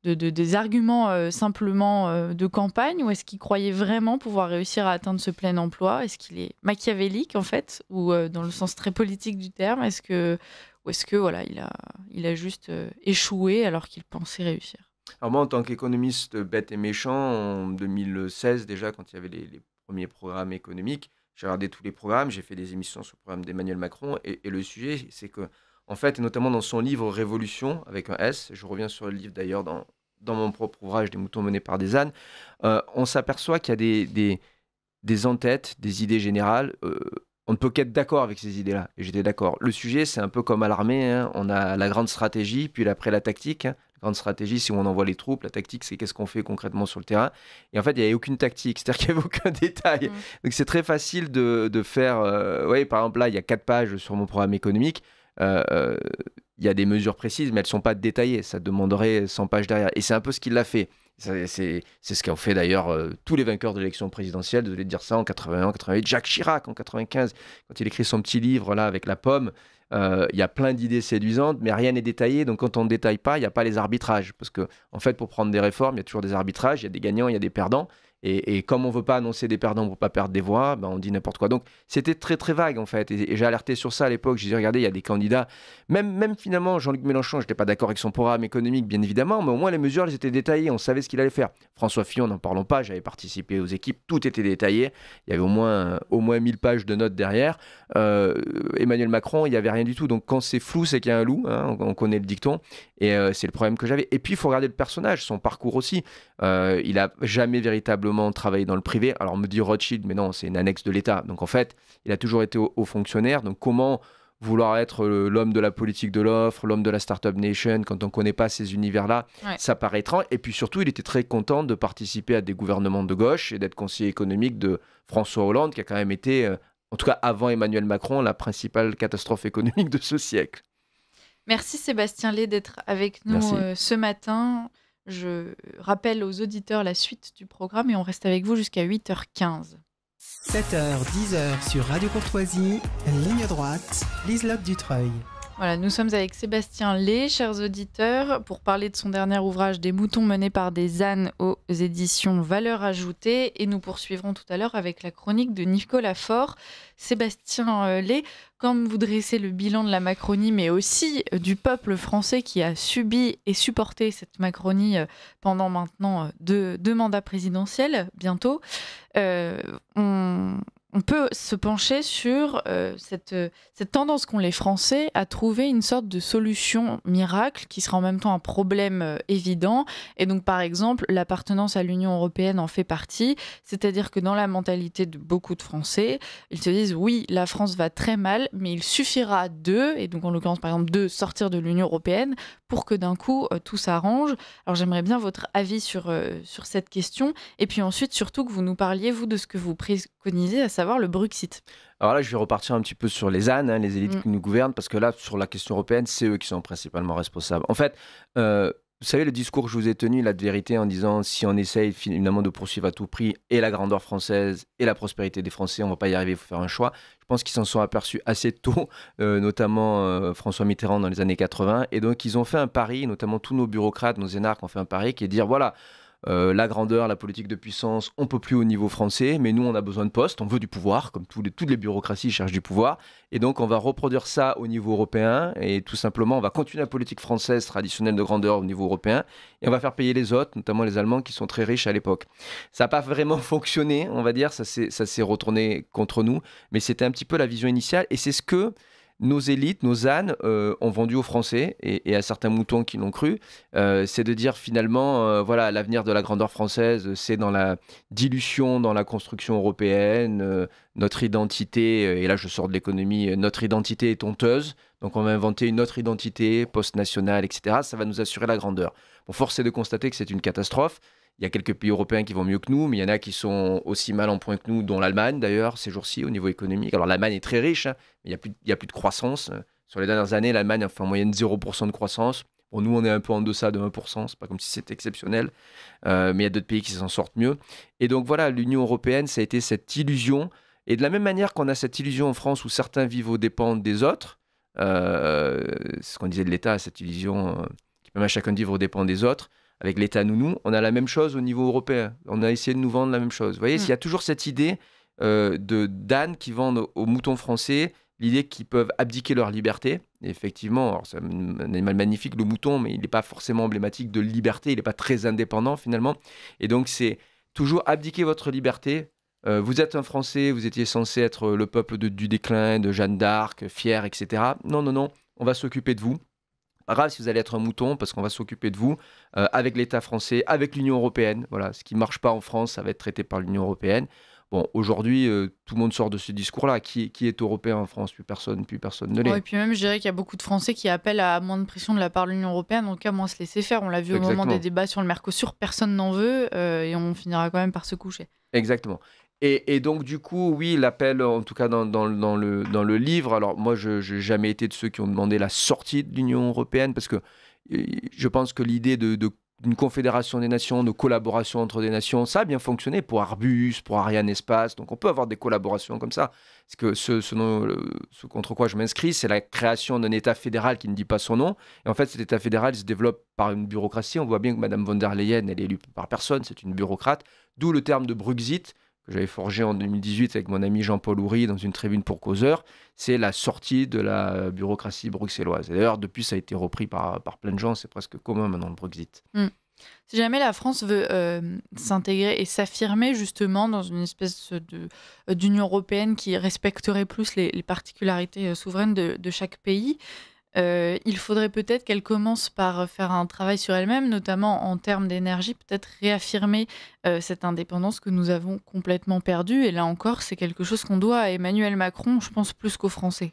Speaker 1: des arguments simplement de campagne, ou est-ce qu'il croyait vraiment pouvoir réussir à atteindre ce plein emploi? Est-ce qu'il est machiavélique en fait, ou dans le sens très politique du terme? Ou est-ce que voilà, il a juste échoué alors qu'il pensait réussir?
Speaker 2: Alors moi, en tant qu'économiste bête et méchant, en 2016 déjà, quand il y avait les premiers programmes économiques, j'ai regardé tous les programmes, j'ai fait des émissions sur le programme d'Emmanuel Macron, et le sujet, c'est que, en fait, et notamment dans son livre Révolution, avec un S, je reviens sur le livre d'ailleurs dans mon propre ouvrage Des moutons menés par des ânes, on s'aperçoit qu'il y a des entêtes, des idées générales. On ne peut qu'être d'accord avec ces idées-là, et j'étais d'accord. Le sujet, c'est un peu comme à l'armée, hein. On a la grande stratégie, puis après la tactique, hein. La grande stratégie, c'est où on envoie les troupes. La tactique, c'est qu'est-ce qu'on fait concrètement sur le terrain. Et en fait, il n'y avait aucune tactique, c'est-à-dire qu'il n'y avait aucun détail. Donc c'est très facile de faire... par exemple, là, il y a 4 pages sur mon programme économique. Il y a des mesures précises, mais elles ne sont pas détaillées. Ça demanderait 100 pages derrière. Et c'est un peu ce qu'il a fait. C'est ce qu'ont fait d'ailleurs tous les vainqueurs de l'élection présidentielle, désolé de dire ça, en 81, 88. Jacques Chirac en 95, quand il écrit son petit livre là avec la pomme, il y a plein d'idées séduisantes, mais rien n'est détaillé. Donc quand on ne détaille pas, il n'y a pas les arbitrages. Parce que en fait, pour prendre des réformes, il y a toujours des arbitrages, il y a des gagnants, il y a des perdants. Et comme on ne veut pas annoncer des perdants pour ne pas perdre des voix, on dit n'importe quoi. Donc c'était très très vague en fait. Et j'ai alerté sur ça à l'époque. J'ai dit regardez, il y a des candidats. Même finalement, Jean-Luc Mélenchon, je n'étais pas d'accord avec son programme économique, bien évidemment, mais au moins les mesures, elles étaient détaillées. On savait ce qu'il allait faire. François Fillon, n'en parlons pas. J'avais participé aux équipes. Tout était détaillé. Il y avait au moins 1000 pages de notes derrière. Emmanuel Macron, il n'y avait rien du tout. Donc quand c'est flou, c'est qu'il y a un loup. Hein, on connaît le dicton. Et c'est le problème que j'avais. Et puis il faut regarder le personnage, son parcours aussi. Il n'a jamais véritablement travaillé dans le privé. Alors on me dit Rothschild, mais non, c'est une annexe de l'État. Donc en fait, il a toujours été haut fonctionnaire. Donc comment vouloir être l'homme de la politique de l'offre, l'homme de la Startup Nation, quand on ne connaît pas ces univers-là, ça paraît étrange. Et puis surtout, il était très content de participer à des gouvernements de gauche et d'être conseiller économique de François Hollande, qui a quand même été, en tout cas avant Emmanuel Macron, la principale catastrophe économique de ce siècle.
Speaker 1: Merci Sébastien Lé d'être avec nous ce matin. Je rappelle aux auditeurs la suite du programme et on reste avec vous jusqu'à 8h15.
Speaker 3: 7h, 10h sur Radio Courtoisie, ligne droite, Liselotte Dutreuil.
Speaker 1: Voilà, nous sommes avec Sébastien Lé, chers auditeurs, pour parler de son dernier ouvrage Des moutons menés par des ânes aux éditions Valeurs ajoutées. Et nous poursuivrons tout à l'heure avec la chronique de Nicolas Faure. Sébastien Lé, comme vous dressez le bilan de la Macronie, mais aussi du peuple français qui a subi et supporté cette Macronie pendant maintenant deux mandats présidentiels, bientôt, on peut se pencher sur cette tendance qu'ont les Français à trouver une sorte de solution miracle qui sera en même temps un problème évident. Et donc, par exemple, l'appartenance à l'Union européenne en fait partie. C'est-à-dire que dans la mentalité de beaucoup de Français, ils se disent oui, la France va très mal, mais il suffira d'eux, et donc en l'occurrence, par exemple, de sortir de l'Union européenne pour que d'un coup, tout s'arrange. Alors, j'aimerais bien votre avis sur cette question. Et puis ensuite, surtout que vous nous parliez, vous, de ce que vous préconisez, à savoir le Bruxit.
Speaker 2: Alors là, je vais repartir un petit peu sur les ânes, les élites qui nous gouvernent, parce que là, sur la question européenne, c'est eux qui sont principalement responsables. En fait, vous savez, le discours que je vous ai tenu, là, de vérité, en disant si on essaye finalement de poursuivre à tout prix et la grandeur française et la prospérité des Français, on ne va pas y arriver, il faut faire un choix. Je pense qu'ils s'en sont aperçus assez tôt, notamment François Mitterrand dans les années 80. Et donc, ils ont fait un pari, notamment tous nos bureaucrates, nos énarques ont fait un pari qui est de dire voilà, la grandeur, la politique de puissance, on ne peut plus au niveau français, mais nous, on a besoin de postes, on veut du pouvoir, comme toutes les bureaucraties cherchent du pouvoir. Et donc, on va reproduire ça au niveau européen, et tout simplement, on va continuer la politique française traditionnelle de grandeur au niveau européen, et on va faire payer les autres, notamment les Allemands, qui sont très riches à l'époque. Ça n'a pas vraiment fonctionné, on va dire, ça s'est retourné contre nous, mais c'était un petit peu la vision initiale, et c'est ce que nos élites, nos ânes ont vendu aux Français et à certains moutons qui l'ont cru, c'est de dire finalement, voilà, l'avenir de la grandeur française, c'est dans la dilution, dans la construction européenne, notre identité, et là je sors de l'économie, notre identité est honteuse, donc on va inventer une autre identité post-nationale, etc. Ça va nous assurer la grandeur. Bon, force est de constater que c'est une catastrophe. Il y a quelques pays européens qui vont mieux que nous, mais il y en a qui sont aussi mal en point que nous, dont l'Allemagne d'ailleurs, ces jours-ci, au niveau économique. Alors l'Allemagne est très riche, hein, mais il n'y a plus de croissance. Sur les dernières années, l'Allemagne a fait en moyenne 0% de croissance. Bon, nous, on est un peu en deçà de 1%, c'est pas comme si c'était exceptionnel, mais il y a d'autres pays qui s'en sortent mieux. Et donc voilà, l'Union européenne, ça a été cette illusion. Et de la même manière qu'on a cette illusion en France où certains vivent aux dépens des autres, c'est ce qu'on disait de l'État, cette illusion qui permet à chacun de vivre aux dépens des autres. Avec l'État nounou, on a la même chose au niveau européen. On a essayé de nous vendre la même chose. Vous voyez, il y a toujours cette idée d'ânes qui vendent aux moutons français l'idée qu'ils peuvent abdiquer leur liberté. Et effectivement, c'est un animal magnifique, le mouton, mais il n'est pas forcément emblématique de liberté. Il n'est pas très indépendant, finalement. Et donc, c'est toujours abdiquer votre liberté. Vous êtes un Français, vous étiez censé être le peuple du déclin, de Jeanne d'Arc, fier, etc. Non, non, non, on va s'occuper de vous. Pas grave si vous allez être un mouton, parce qu'on va s'occuper de vous avec l'État français, avec l'Union européenne. Voilà, ce qui ne marche pas en France, ça va être traité par l'Union européenne. Bon, aujourd'hui, tout le monde sort de ce discours-là. Qui est européen en France? Plus personne ne l'est.
Speaker 1: Et puis même, je dirais qu'il y a beaucoup de Français qui appellent à moins de pression de la part de l'Union européenne, en tout cas moins se laisser faire. On l'a vu au moment des débats sur le Mercosur, personne n'en veut et on finira quand même par se coucher.
Speaker 2: Exactement. Et donc, du coup, oui, l'appel, en tout cas dans le livre, alors moi, je n'ai jamais été de ceux qui ont demandé la sortie de l'Union européenne, parce que je pense que l'idée de d'une confédération des nations, de collaboration entre des nations. Ça a bien fonctionné pour Airbus, pour Ariane Espace. Donc on peut avoir des collaborations comme ça. Parce que ce contre quoi je m'inscris, c'est la création d'un État fédéral qui ne dit pas son nom. Et en fait, cet État fédéral il se développe par une bureaucratie. On voit bien que Mme von der Leyen, elle est élue par personne, c'est une bureaucrate. D'où le terme de Bruxit, que j'avais forgé en 2018 avec mon ami Jean-Paul Houry dans une tribune pour causeur. C'est la sortie de la bureaucratie bruxelloise. Et d'ailleurs, depuis, ça a été repris par plein de gens. C'est presque commun maintenant, le Brexit.
Speaker 1: Si jamais la France veut s'intégrer et s'affirmer justement dans une espèce d'Union européenne qui respecterait plus les particularités souveraines de chaque pays, il faudrait peut-être qu'elle commence par faire un travail sur elle-même, notamment en termes d'énergie, peut-être réaffirmer cette indépendance que nous avons complètement perdue. Et là encore, c'est quelque chose qu'on doit à Emmanuel Macron, je pense, plus qu'aux Français.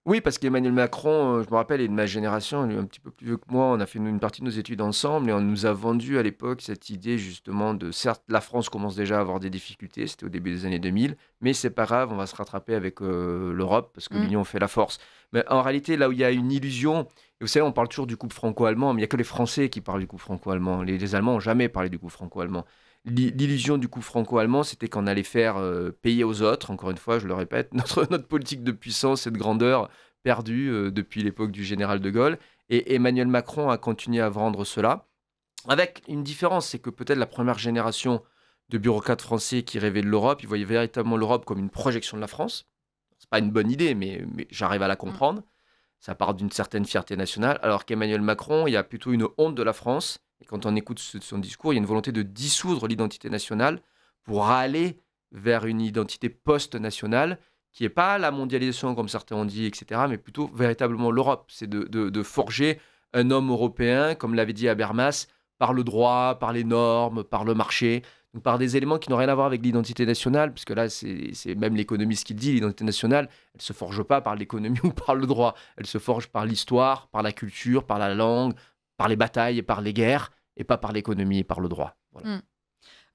Speaker 2: Oui, parce qu'Emmanuel Macron, je me rappelle, il est de ma génération, lui un petit peu plus vieux que moi, on a fait une partie de nos études ensemble et on nous a vendu à l'époque cette idée justement de, certes, la France commence déjà à avoir des difficultés, c'était au début des années 2000, mais c'est pas grave, on va se rattraper avec l'Europe parce que l'Union fait la force. Mais en réalité, là où il y a une illusion, et vous savez, on parle toujours du couple franco-allemand, mais il n'y a que les Français qui parlent du couple franco-allemand, les Allemands n'ont jamais parlé du couple franco-allemand. L'illusion du couple franco-allemand, c'était qu'on allait faire payer aux autres, encore une fois, je le répète, notre politique de puissance et de grandeur perdue depuis l'époque du général de Gaulle. Et Emmanuel Macron a continué à vendre cela, avec une différence, c'est que peut-être la première génération de bureaucrates français qui rêvaient de l'Europe, ils voyaient véritablement l'Europe comme une projection de la France. C'est pas une bonne idée, mais j'arrive à la comprendre. Ça part d'une certaine fierté nationale, alors qu'Emmanuel Macron, il y a plutôt une honte de la France. Et quand on écoute son discours, il y a une volonté de dissoudre l'identité nationale pour aller vers une identité post-nationale qui n'est pas la mondialisation comme certains ont dit, etc., mais plutôt véritablement l'Europe. C'est de forger un homme européen, comme l'avait dit Habermas, par le droit, par les normes, par le marché, donc par des éléments qui n'ont rien à voir avec l'identité nationale, parce que là, c'est même l'économiste qui le dit, l'identité nationale, elle ne se forge pas par l'économie ou par le droit, elle se forge par l'histoire, par la culture, par la langue, par les batailles et par les guerres, et pas par l'économie et par le droit. Voilà.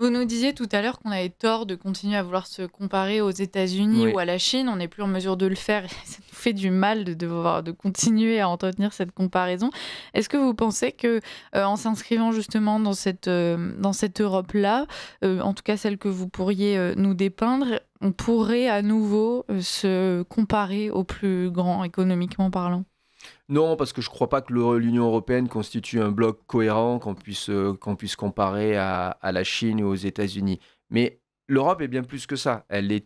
Speaker 1: Vous nous disiez tout à l'heure qu'on avait tort de continuer à vouloir se comparer aux États-Unis ou à la Chine. On n'est plus en mesure de le faire. Et ça nous fait du mal de continuer à entretenir cette comparaison. Est-ce que vous pensez que, en s'inscrivant justement dans cette Europe-là, en tout cas celle que vous pourriez nous dépeindre, on pourrait à nouveau se comparer aux plus grands économiquement parlant ?
Speaker 2: Non, parce que je ne crois pas que l'Union européenne constitue un bloc cohérent qu'on puisse comparer à la Chine ou aux États-Unis. Mais l'Europe est bien plus que ça. Elle est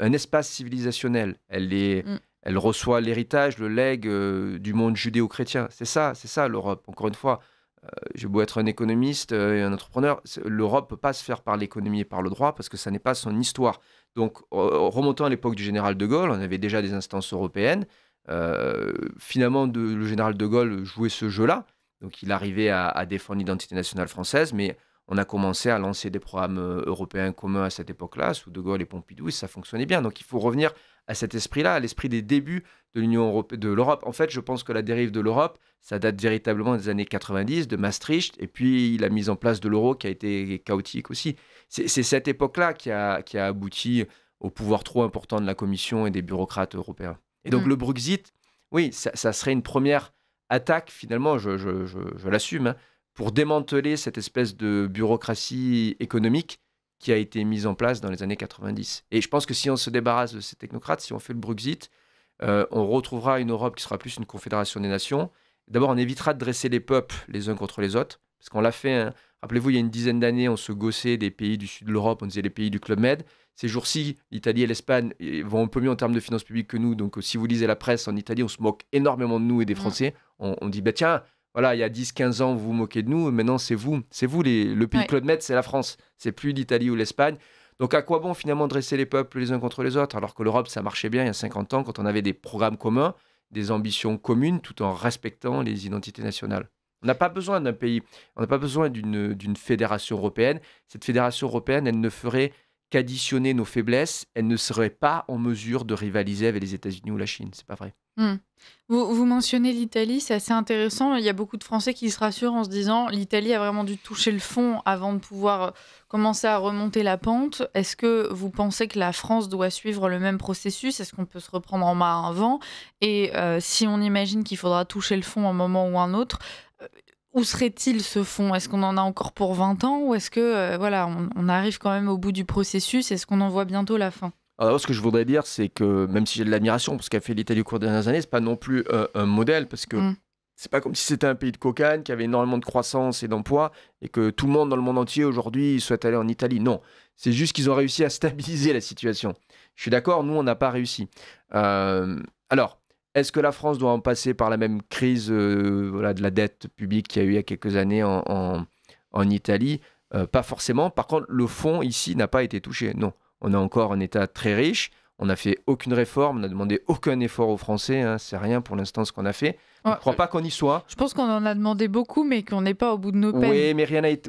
Speaker 2: un espace civilisationnel. Elle reçoit l'héritage, le legs du monde judéo-chrétien. C'est ça l'Europe. Encore une fois, j'ai beau être un économiste et un entrepreneur, l'Europe ne peut pas se faire par l'économie et par le droit parce que ça n'est pas son histoire. Donc, remontant à l'époque du général de Gaulle, on avait déjà des instances européennes. Finalement, le général de Gaulle jouait ce jeu-là. Donc, il arrivait à défendre l'identité nationale française, mais on a commencé à lancer des programmes européens communs à cette époque-là, sous de Gaulle et Pompidou, et ça fonctionnait bien. Donc, il faut revenir à cet esprit-là, à l'esprit des débuts de l'Union européenne, de l'Europe. En fait, je pense que la dérive de l'Europe, ça date véritablement des années 90, de Maastricht, et puis la mise en place de l'euro qui a été chaotique aussi. C'est cette époque-là qui a abouti au pouvoir trop important de la Commission et des bureaucrates européens. Et donc, le Brexit, oui, ça serait une première attaque, finalement, je l'assume, pour démanteler cette espèce de bureaucratie économique qui a été mise en place dans les années 90. Et je pense que si on se débarrasse de ces technocrates, si on fait le Brexit, on retrouvera une Europe qui sera plus une confédération des nations. D'abord, on évitera de dresser les peuples les uns contre les autres, parce qu'on l'a fait, hein. Rappelez-vous, il y a une dizaine d'années, on se gossait des pays du sud de l'Europe, on disait les pays du Club Med. Ces jours-ci, l'Italie et l'Espagne vont un peu mieux en termes de finances publiques que nous. Donc, si vous lisez la presse en Italie, on se moque énormément de nous et des Français. On dit, bah, tiens, voilà, il y a 10-15 ans, vous vous moquez de nous. Maintenant, c'est vous le pays Club Med, c'est la France. C'est plus l'Italie ou l'Espagne. Donc, à quoi bon, finalement, dresser les peuples les uns contre les autres, alors que l'Europe, ça marchait bien il y a 50 ans, quand on avait des programmes communs, des ambitions communes, tout en respectant les identités nationales. On n'a pas besoin d'un pays, on n'a pas besoin d'une fédération européenne. Cette fédération européenne, elle ne ferait qu'additionner nos faiblesses. Elle ne serait pas en mesure de rivaliser avec les États-Unis ou la Chine. C'est pas vrai.
Speaker 1: Vous mentionnez l'Italie, c'est assez intéressant. Il y a beaucoup de Français qui se rassurent en se disant l'Italie a vraiment dû toucher le fond avant de pouvoir commencer à remonter la pente. Est-ce que vous pensez que la France doit suivre le même processus ? Est-ce qu'on peut se reprendre en main avant ? Et si on imagine qu'il faudra toucher le fond à un moment ou un autre, où serait-il ce fonds ? Est-ce qu'on en a encore pour 20 ans ou est-ce que on arrive quand même au bout du processus ? Est-ce qu'on en voit bientôt la fin ?
Speaker 2: Alors, ce que je voudrais dire, c'est que même si j'ai de l'admiration pour ce qu'a fait l'Italie au cours des dernières années, c'est pas non plus un modèle, parce que c'est pas comme si c'était un pays de cocagne qui avait énormément de croissance et d'emploi et que tout le monde dans le monde entier aujourd'hui souhaite aller en Italie. Non, c'est juste qu'ils ont réussi à stabiliser la situation. Je suis d'accord, nous, on n'a pas réussi. Alors, est-ce que la France doit en passer par la même crise de la dette publique qu'il y a eu il y a quelques années en Italie ? Pas forcément. Par contre, le fonds ici n'a pas été touché. Non. On a encore un État très riche, on n'a fait aucune réforme, on n'a demandé aucun effort aux Français, c'est rien pour l'instant ce qu'on a fait. Je ne crois pas qu'on y soit.
Speaker 1: Je pense qu'on en a demandé beaucoup, mais qu'on n'est pas au bout de nos peines.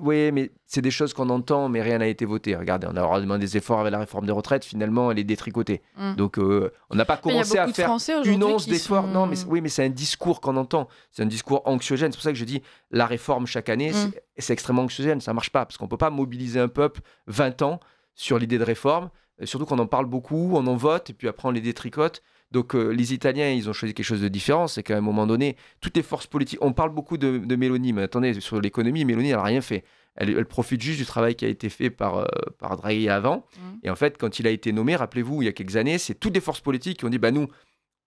Speaker 2: Oui, mais c'est des choses qu'on entend, mais rien n'a été voté. Regardez, on a demandé des efforts avec la réforme des retraites, finalement, elle est détricotée. Donc, on n'a pas commencé à faire une once d'efforts. Non, mais c'est un discours qu'on entend. C'est un discours anxiogène. C'est pour ça que je dis, la réforme chaque année, c'est extrêmement anxiogène. Ça ne marche pas, parce qu'on ne peut pas mobiliser un peuple 20 ans sur l'idée de réforme, surtout qu'on en parle beaucoup, on en vote, et puis après on les détricote. Donc les Italiens, ils ont choisi quelque chose de différent, c'est qu'à un moment donné, toutes les forces politiques, on parle beaucoup de Meloni, mais attendez, sur l'économie, Meloni, elle n'a rien fait. Elle profite juste du travail qui a été fait par Draghi avant. Et en fait, quand il a été nommé, rappelez-vous, il y a quelques années, c'est toutes les forces politiques qui ont dit, nous,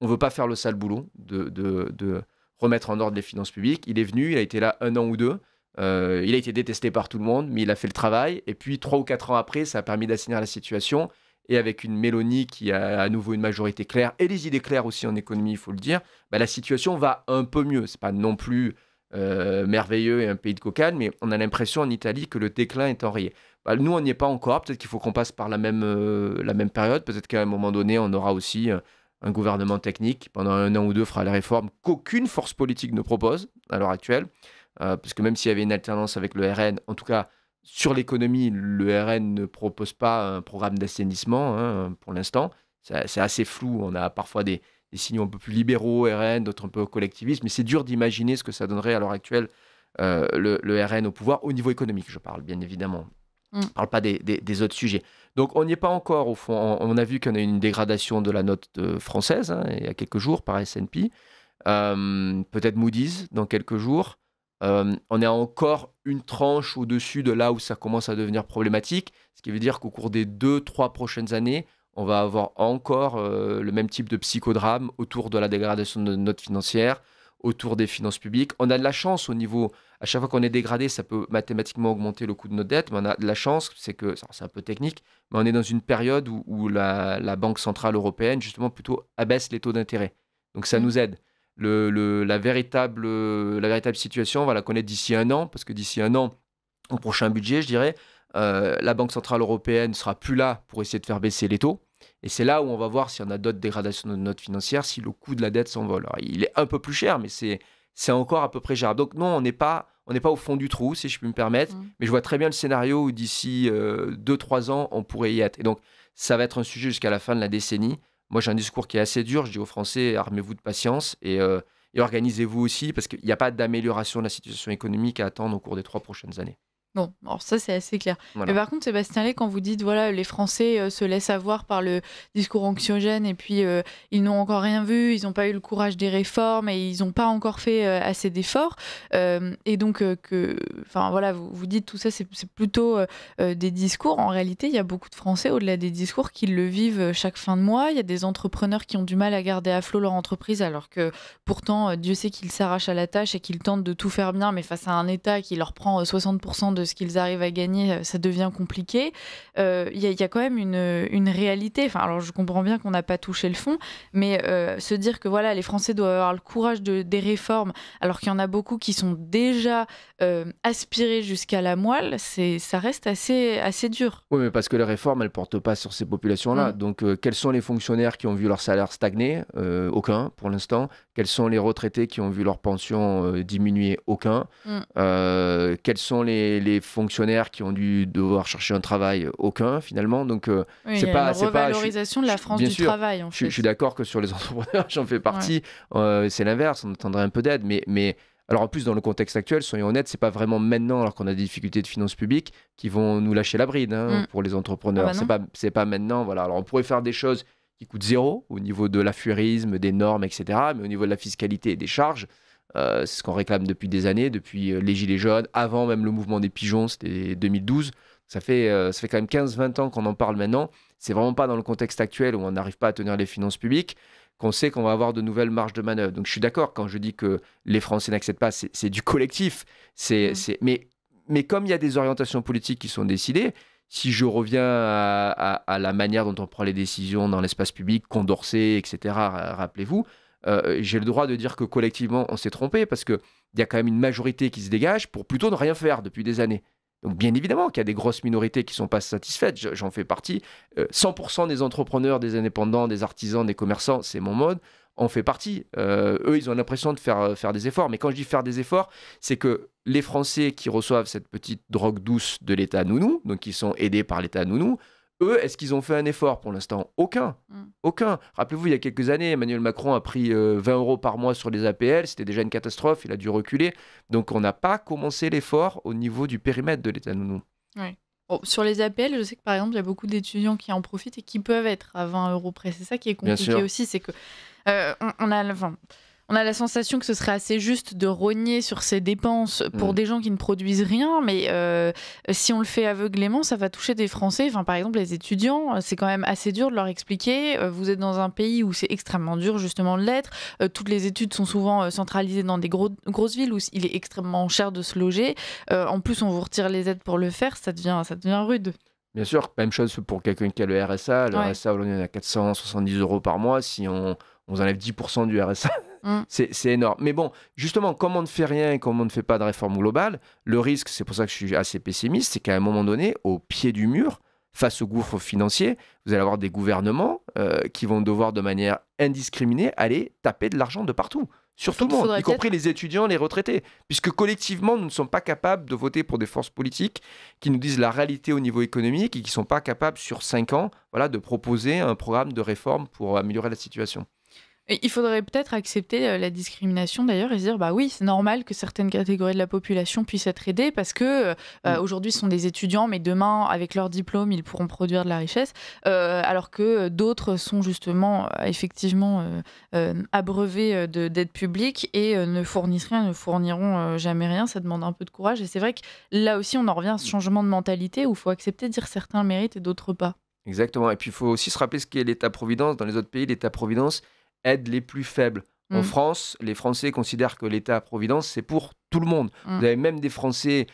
Speaker 2: on ne veut pas faire le sale boulot de remettre en ordre les finances publiques. Il est venu, il a été là 1 an ou 2. Il a été détesté par tout le monde, mais il a fait le travail. Et puis 3 ou 4 ans après, ça a permis d'assainir la situation. Et avec une Meloni qui a à nouveau une majorité claire et des idées claires aussi en économie, il faut le dire, la situation va un peu mieux. C'est pas non plus merveilleux et un pays de cocagne, mais on a l'impression en Italie que le déclin est enrayé. Nous, on n'y est pas encore. Peut-être qu'il faut qu'on passe par la même période. Peut-être qu'à un moment donné, on aura aussi un gouvernement technique qui, pendant 1 an ou 2, fera les réformes qu'aucune force politique ne propose à l'heure actuelle. Parce que même s'il y avait une alternance avec le RN, en tout cas sur l'économie, le RN ne propose pas un programme d'assainissement pour l'instant. C'est assez flou. On a parfois des signaux un peu plus libéraux, RN, d'autres un peu collectivistes, mais c'est dur d'imaginer ce que ça donnerait à l'heure actuelle le RN au pouvoir, au niveau économique, je parle bien évidemment. Je ne parle pas des autres sujets. Donc on n'y est pas encore au fond. On a vu qu'on a eu une dégradation de la note française il y a quelques jours par S&P. Peut-être Moody's dans quelques jours. On est encore une tranche au-dessus de là où ça commence à devenir problématique, ce qui veut dire qu'au cours des 2-3 prochaines années, on va avoir encore le même type de psychodrame autour de la dégradation de notre note financière, autour des finances publiques. On a de la chance au niveau, à chaque fois qu'on est dégradé, ça peut mathématiquement augmenter le coût de notre dette, mais on a de la chance, c'est un peu technique, mais on est dans une période où la Banque Centrale Européenne, justement, plutôt abaisse les taux d'intérêt. Donc ça nous aide. La véritable situation, on va la connaître d'ici 1 an, parce que d'ici 1 an, au prochain budget, je dirais, la Banque Centrale Européenne ne sera plus là pour essayer de faire baisser les taux. Et c'est là où on va voir si on a d'autres dégradations de notre financière, si le coût de la dette s'envole. Alors, il est un peu plus cher, mais c'est encore à peu près gérable. Donc non, on n'est pas au fond du trou, si je puis me permettre, mais je vois très bien le scénario où d'ici 2-3 ans, on pourrait y être. Et donc, ça va être un sujet jusqu'à la fin de la décennie. Moi, j'ai un discours qui est assez dur. Je dis aux Français, armez-vous de patience et organisez-vous aussi, parce qu'il n'y a pas d'amélioration de la situation économique à attendre au cours des 3 prochaines années.
Speaker 1: Bon, alors ça c'est assez clair.
Speaker 2: Voilà.
Speaker 1: Mais par contre, Sébastien Lay, quand vous dites les Français se laissent avoir par le discours anxiogène et puis ils n'ont encore rien vu, ils n'ont pas eu le courage des réformes et ils n'ont pas encore fait assez d'efforts. Et donc, vous dites tout ça, c'est plutôt des discours. En réalité, il y a beaucoup de Français, au-delà des discours, qui le vivent chaque fin de mois. Il y a des entrepreneurs qui ont du mal à garder à flot leur entreprise, alors que pourtant, Dieu sait qu'ils s'arrachent à la tâche et qu'ils tentent de tout faire bien, mais face à un État qui leur prend 60% de ce qu'ils arrivent à gagner, ça devient compliqué. Il y a quand même une réalité. Alors je comprends bien qu'on n'a pas touché le fond, mais se dire que les Français doivent avoir le courage des réformes, alors qu'il y en a beaucoup qui sont déjà aspirés jusqu'à la moelle, ça reste assez dur.
Speaker 2: Oui, mais parce que les réformes, elles ne portent pas sur ces populations-là. Donc, quels sont les fonctionnaires qui ont vu leur salaire stagner ? Aucun, pour l'instant. Quels sont les retraités qui ont vu leur pension diminuer ? Aucun. Quels sont les fonctionnaires qui ont dû devoir chercher un travail? Aucun, finalement. Donc,
Speaker 1: c'est pas une revalorisation de la France du travail, en fait.
Speaker 2: Je suis d'accord que sur les entrepreneurs, j'en fais partie. C'est l'inverse, on attendrait un peu d'aide. Mais alors, en plus, dans le contexte actuel, soyons honnêtes, c'est pas vraiment maintenant, alors qu'on a des difficultés de finances publiques, qui vont nous lâcher la bride pour les entrepreneurs. C'est pas maintenant. Voilà. Alors, on pourrait faire des choses qui coûtent 0 au niveau de l'affairisme, des normes, etc. Mais au niveau de la fiscalité et des charges, C'est ce qu'on réclame depuis des années, depuis les Gilets jaunes, avant même le mouvement des pigeons, c'était 2012. Ça fait quand même 15-20 ans qu'on en parle maintenant. C'est vraiment pas dans le contexte actuel où on n'arrive pas à tenir les finances publiques qu'on sait qu'on va avoir de nouvelles marges de manœuvre. Donc je suis d'accord quand je dis que les Français n'acceptent pas, c'est du collectif. Mais comme il y a des orientations politiques qui sont décidées, si je reviens à la manière dont on prend les décisions dans l'espace public, Condorcet, etc., rappelez-vous, j'ai le droit de dire que collectivement, on s'est trompé parce qu'il y a quand même une majorité qui se dégage pour plutôt ne rien faire depuis des années. Donc bien évidemment qu'il y a des grosses minorités qui ne sont pas satisfaites, j'en fais partie. 100% des entrepreneurs, des indépendants, des artisans, des commerçants, c'est mon mode, en fait partie. Eux, ils ont l'impression de faire des efforts. Mais quand je dis faire des efforts, c'est que les Français qui reçoivent cette petite drogue douce de l'État nounou, donc qui sont aidés par l'État nounou, eux, est-ce qu'ils ont fait un effort pour l'instant ? Aucun. Aucun. Rappelez-vous, il y a quelques années, Emmanuel Macron a pris 20 € par mois sur les APL. C'était déjà une catastrophe. Il a dû reculer. Donc, on n'a pas commencé l'effort au niveau du périmètre de l'État nounou.
Speaker 1: Oui. Bon, sur les APL, je sais que par exemple, il y a beaucoup d'étudiants qui en profitent et qui peuvent être à 20 € près. C'est ça qui est compliqué aussi. C'est que on a la sensation que ce serait assez juste de rogner sur ces dépenses pour des gens qui ne produisent rien, mais si on le fait aveuglément, ça va toucher des Français. Enfin, par exemple, les étudiants, c'est quand même assez dur de leur expliquer. Vous êtes dans un pays où c'est extrêmement dur justement de l'être. Toutes les études sont souvent centralisées dans des grosses villes où il est extrêmement cher de se loger. En plus, on vous retire les aides pour le faire, ça devient rude.
Speaker 2: Bien sûr, même chose pour quelqu'un qui a le RSA. Le RSA, on est à 470 € par mois. Si on enlève 10% du RSA, c'est énorme. Mais bon, justement, comme on ne fait rien et comme on ne fait pas de réforme globale, le risque, c'est pour ça que je suis assez pessimiste, c'est qu'à un moment donné, au pied du mur, face au gouffre financier, vous allez avoir des gouvernements qui vont devoir de manière indiscriminée aller taper de l'argent de partout. Sur tout le monde, y compris les étudiants, les retraités. Puisque collectivement, nous ne sommes pas capables de voter pour des forces politiques qui nous disent la réalité au niveau économique et qui ne sont pas capables, sur 5 ans, de proposer un programme de réforme pour améliorer la situation.
Speaker 1: Et il faudrait peut-être accepter la discrimination d'ailleurs et se dire bah oui, c'est normal que certaines catégories de la population puissent être aidées parce que aujourd'hui ce sont des étudiants, mais demain avec leur diplôme ils pourront produire de la richesse, alors que d'autres sont justement effectivement abreuvés d'aide publique et ne fournissent rien, ne fourniront jamais rien. Ça demande un peu de courage et c'est vrai que là aussi on en revient à ce changement de mentalité où il faut accepter de dire certains méritent et d'autres pas.
Speaker 2: Exactement. Et puis il faut aussi se rappeler ce qu'est l'État-providence. Dans les autres pays, l'État-providence aide les plus faibles. En France, les Français considèrent que l'État-providence, c'est pour tout le monde. Vous avez même des Français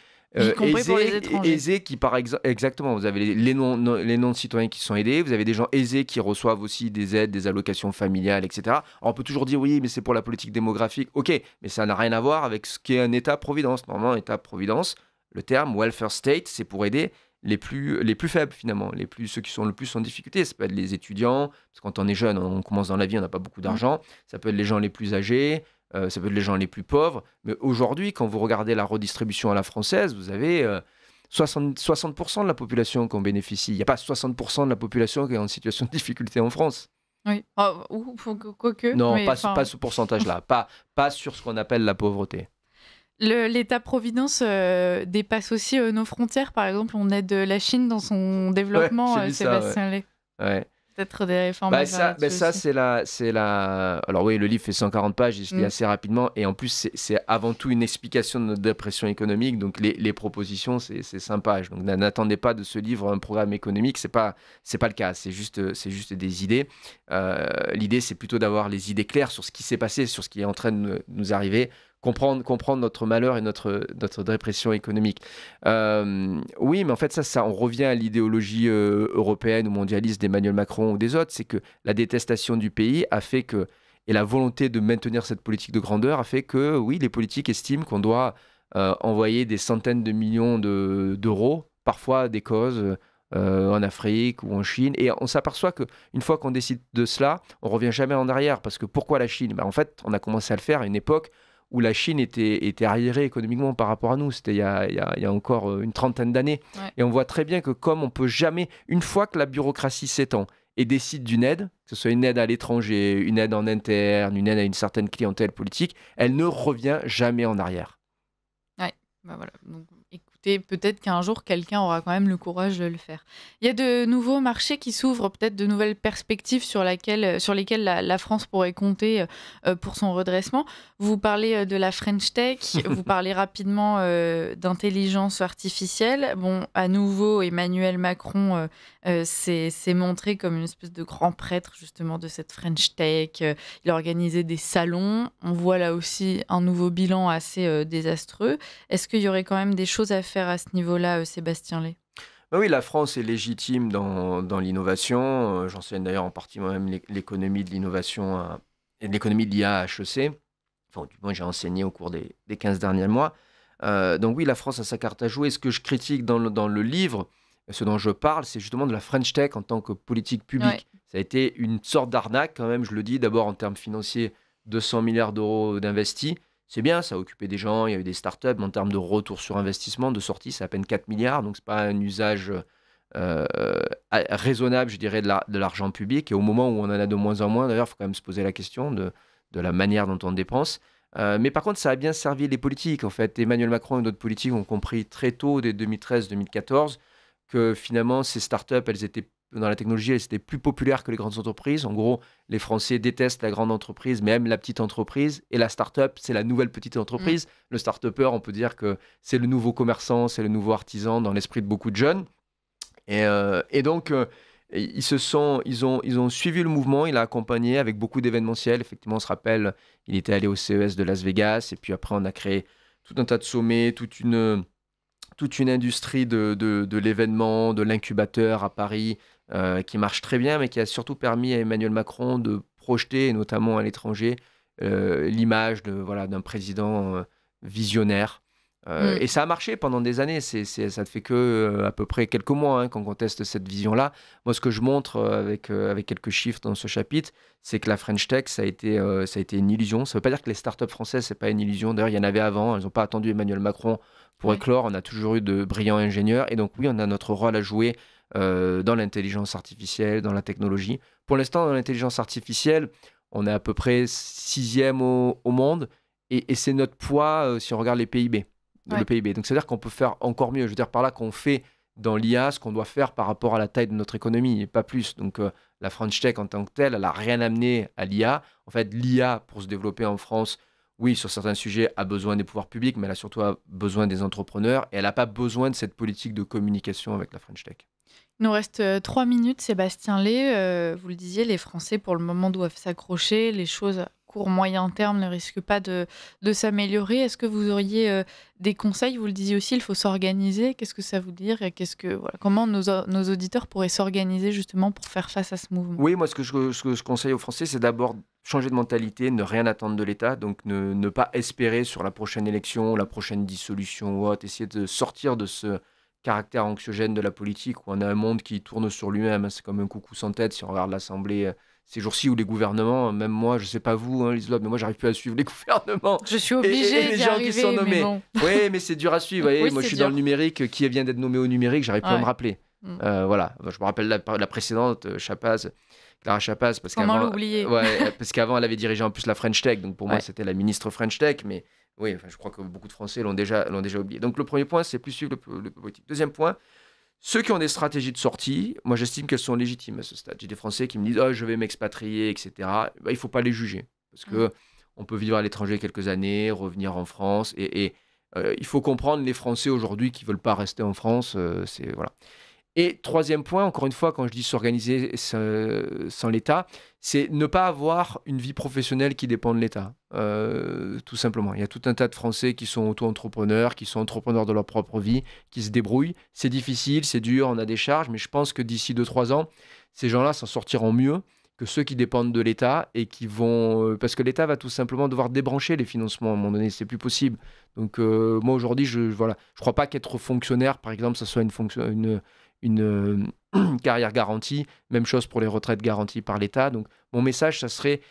Speaker 2: aisés qui, par exemple, exactement, vous avez les noms de citoyens qui sont aidés, vous avez des gens aisés qui reçoivent aussi des aides, des allocations familiales, etc. Alors, on peut toujours dire oui, mais c'est pour la politique démographique. Ok, mais ça n'a rien à voir avec ce qu'est un État-providence. Normalement, un État-providence, le terme welfare state, c'est pour aider les plus faibles finalement, ceux qui sont le plus en difficulté. Ça peut être les étudiants, parce que quand on est jeune, on commence dans la vie, on n'a pas beaucoup d'argent. Ça peut être les gens les plus âgés, ça peut être les gens les plus pauvres. Mais aujourd'hui, quand vous regardez la redistribution à la française, vous avez 60% de la population qui en bénéficie. Il n'y a pas 60% de la population qui est en situation de difficulté en France.
Speaker 1: Oui, quoique.
Speaker 2: Non, pas ce pourcentage-là, pas sur ce qu'on appelle la pauvreté.
Speaker 1: L'État-providence dépasse aussi nos frontières. Par exemple, on aide la Chine dans son développement, Sébastien Lay.
Speaker 2: Ouais.
Speaker 1: Peut-être des réformes à faire
Speaker 2: ça c'est la... Alors oui, le livre fait 140 pages, il se lit assez rapidement. Et en plus, c'est avant tout une explication de notre dépression économique. Donc les propositions, c'est 5 pages. Donc n'attendez pas de ce livre un programme économique. C'est pas le cas. C'est juste des idées. L'idée, c'est plutôt d'avoir les idées claires sur ce qui s'est passé, sur ce qui est en train de nous arriver. Comprendre notre malheur et notre dépression économique. Oui, mais en fait, ça on revient à l'idéologie européenne ou mondialiste d'Emmanuel Macron ou des autres, c'est que la détestation du pays a fait que, et la volonté de maintenir cette politique de grandeur a fait que, oui, les politiques estiment qu'on doit envoyer des centaines de millions d'euros, parfois à des causes en Afrique ou en Chine. Et on s'aperçoit qu'une fois qu'on décide de cela, on ne revient jamais en arrière. Parce que pourquoi la Chine ? En fait, on a commencé à le faire à une époque où la Chine était arriérée économiquement par rapport à nous. C'était il y a encore une trentaine d'années. Ouais. Et on voit très bien que comme on peut jamais, une fois que la bureaucratie s'étend et décide d'une aide, que ce soit une aide à l'étranger, une aide en interne, une aide à une certaine clientèle politique, elle ne revient jamais en arrière.
Speaker 1: Ouais, bah voilà. Donc, écoutez, écoutez, peut-être qu'un jour, quelqu'un aura quand même le courage de le faire. Il y a de nouveaux marchés qui s'ouvrent, peut-être de nouvelles perspectives sur lesquelles la France pourrait compter pour son redressement. Vous parlez de la French Tech, vous parlez rapidement d'intelligence artificielle. Bon, à nouveau, Emmanuel Macron s'est montré comme une espèce de grand prêtre justement de cette French Tech. Il a organisé des salons. On voit là aussi un nouveau bilan assez désastreux. Est-ce qu'il y aurait quand même des choses à faire à ce niveau-là, Sébastien Lay?
Speaker 2: Oui, la France est légitime dans l'innovation. J'enseigne d'ailleurs en partie moi-même l'économie de l'innovation et de l'économie de l'IA à HEC. Enfin, du moins, j'ai enseigné au cours des 15 derniers mois. Donc oui, la France a sa carte à jouer. Ce que je critique dans le livre, ce dont je parle, c'est justement de la French Tech en tant que politique publique.
Speaker 1: Ouais.
Speaker 2: Ça a été une sorte d'arnaque quand même, je le dis, d'abord en termes financiers, 200 milliards d'euros d'investis. C'est bien, ça a occupé des gens, il y a eu des startups, mais en termes de retour sur investissement, de sortie, c'est à peine 4 milliards, donc ce n'est pas un usage euh, raisonnable, je dirais, de l'argent public. Et au moment où on en a de moins en moins, d'ailleurs, il faut quand même se poser la question de la manière dont on dépense. Mais par contre, ça a bien servi les politiques. En fait, Emmanuel Macron et d'autres politiques ont compris très tôt, dès 2013-2014, que finalement, ces startups, elles étaient dans la technologie, elles étaient plus populaires que les grandes entreprises. En gros, les Français détestent la grande entreprise, mais aiment la petite entreprise. Et la start-up, c'est la nouvelle petite entreprise. Le start-upper, on peut dire que c'est le nouveau commerçant, c'est le nouveau artisan dans l'esprit de beaucoup de jeunes. Et donc, ils ont suivi le mouvement, il a accompagné avec beaucoup d'événementiels. Effectivement, on se rappelle, il était allé au CES de Las Vegas. Et puis après, on a créé tout un tas de sommets, toute une industrie de l'événement, de l'incubateur à Paris, qui marche très bien, mais qui a surtout permis à Emmanuel Macron de projeter, et notamment à l'étranger, l'image d'un président visionnaire. Et ça a marché pendant des années. Ça ne fait que à peu près quelques mois qu'on conteste cette vision-là. Moi, ce que je montre avec quelques chiffres dans ce chapitre, c'est que la French Tech, ça a été une illusion. Ça ne veut pas dire que les startups françaises, ce n'est pas une illusion. D'ailleurs, il y en avait avant. Elles n'ont pas attendu Emmanuel Macron pour éclore. On a toujours eu de brillants ingénieurs. Et donc, oui, on a notre rôle à jouer dans l'intelligence artificielle, dans la technologie. Pour l'instant, dans l'intelligence artificielle, on est à peu près 6e au monde. Et c'est notre poids si on regarde les PIB. Le PIB. Donc, c'est-à-dire qu'on peut faire encore mieux. Je veux dire par là qu'on fait dans l'IA ce qu'on doit faire par rapport à la taille de notre économie, et pas plus. Donc, la French Tech en tant que telle, elle n'a rien amené à l'IA. En fait, l'IA, pour se développer en France, oui, sur certains sujets, a besoin des pouvoirs publics, mais elle a surtout besoin des entrepreneurs. Et elle n'a pas besoin de cette politique de communication avec la French Tech.
Speaker 1: Il nous reste 3 minutes, Sébastien Lay. Vous le disiez, les Français, pour le moment, doivent s'accrocher. Les choses à court, moyen terme ne risquent pas de s'améliorer. Est-ce que vous auriez des conseils? Vous le disiez aussi, il faut s'organiser. Qu'est-ce que ça veut dire? Et comment nos auditeurs pourraient s'organiser justement pour faire face à ce mouvement?
Speaker 2: Oui, moi, ce que je conseille aux Français, c'est d'abord changer de mentalité, ne rien attendre de l'État, donc ne pas espérer sur la prochaine élection, la prochaine dissolution ou autre, essayer de sortir de ce caractère anxiogène de la politique, où on a un monde qui tourne sur lui-même. C'est comme un coucou sans tête si on regarde l'Assemblée ces jours-ci, où les gouvernements, même moi, je ne sais pas vous, Liselotte, mais moi, j'arrive plus à suivre les gouvernements.
Speaker 1: Je suis obligée
Speaker 2: et les
Speaker 1: d'y
Speaker 2: gens
Speaker 1: arriver,
Speaker 2: qui sont nommés.
Speaker 1: Mais bon.
Speaker 2: Oui, mais c'est dur à suivre.
Speaker 1: Oui,
Speaker 2: moi, je suis
Speaker 1: dur.
Speaker 2: dans le numérique. Qui vient d'être nommé au numérique, j'arrive plus à me rappeler. Voilà. Je me rappelle la précédente, Clara Chapaz, parce
Speaker 1: Comment l'oublier?
Speaker 2: parce qu'avant, elle avait dirigé en plus la French Tech. Donc, pour moi, c'était la ministre French Tech. Mais oui, je crois que beaucoup de Français l'ont déjà oublié. Donc, le premier point, c'est plus suivre le politique. Deuxième point, ceux qui ont des stratégies de sortie, moi j'estime qu'elles sont légitimes à ce stade. J'ai des Français qui me disent je vais m'expatrier, etc. Il ne faut pas les juger. Parce qu'on peut vivre à l'étranger quelques années, revenir en France. Et il faut comprendre les Français aujourd'hui qui ne veulent pas rester en France. Voilà. Et troisième point, encore une fois, quand je dis s'organiser sans l'État, c'est ne pas avoir une vie professionnelle qui dépend de l'État. Tout simplement. Il y a tout un tas de Français qui sont auto-entrepreneurs, qui sont entrepreneurs de leur propre vie, qui se débrouillent. C'est difficile, c'est dur, on a des charges, mais je pense que d'ici 2-3 ans, ces gens-là s'en sortiront mieux que ceux qui dépendent de l'État et qui vont... parce que l'État va tout simplement devoir débrancher les financements à un moment donné, c'est plus possible. Donc moi aujourd'hui, je crois pas qu'être fonctionnaire, par exemple, ça soit une carrière garantie. Même chose pour les retraites garanties par l'État. Donc, mon message, ça serait,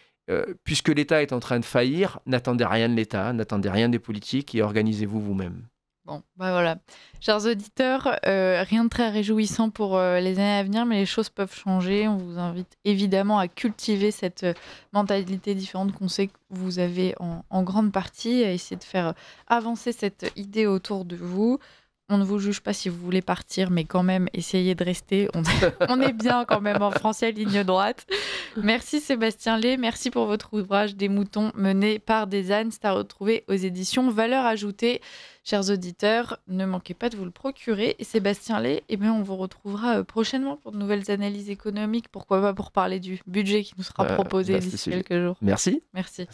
Speaker 2: puisque l'État est en train de faillir, n'attendez rien de l'État, n'attendez rien des politiques et organisez-vous vous-même.
Speaker 1: Bon, voilà. Chers auditeurs, rien de très réjouissant pour les années à venir, mais les choses peuvent changer. On vous invite évidemment à cultiver cette mentalité différente qu'on sait que vous avez en grande partie, à essayer de faire avancer cette idée autour de vous. On ne vous juge pas si vous voulez partir, mais quand même, essayez de rester. On est bien quand même en français, ligne droite. Merci Sébastien Lé, merci pour votre ouvrage Des moutons menés par des ânes. C'est à retrouver aux éditions Valeurs ajoutées. Chers auditeurs, ne manquez pas de vous le procurer. Et Sébastien Lé, on vous retrouvera prochainement pour de nouvelles analyses économiques. Pourquoi pas pour parler du budget qui nous sera proposé d'ici quelques jours.
Speaker 2: Merci.
Speaker 1: Merci.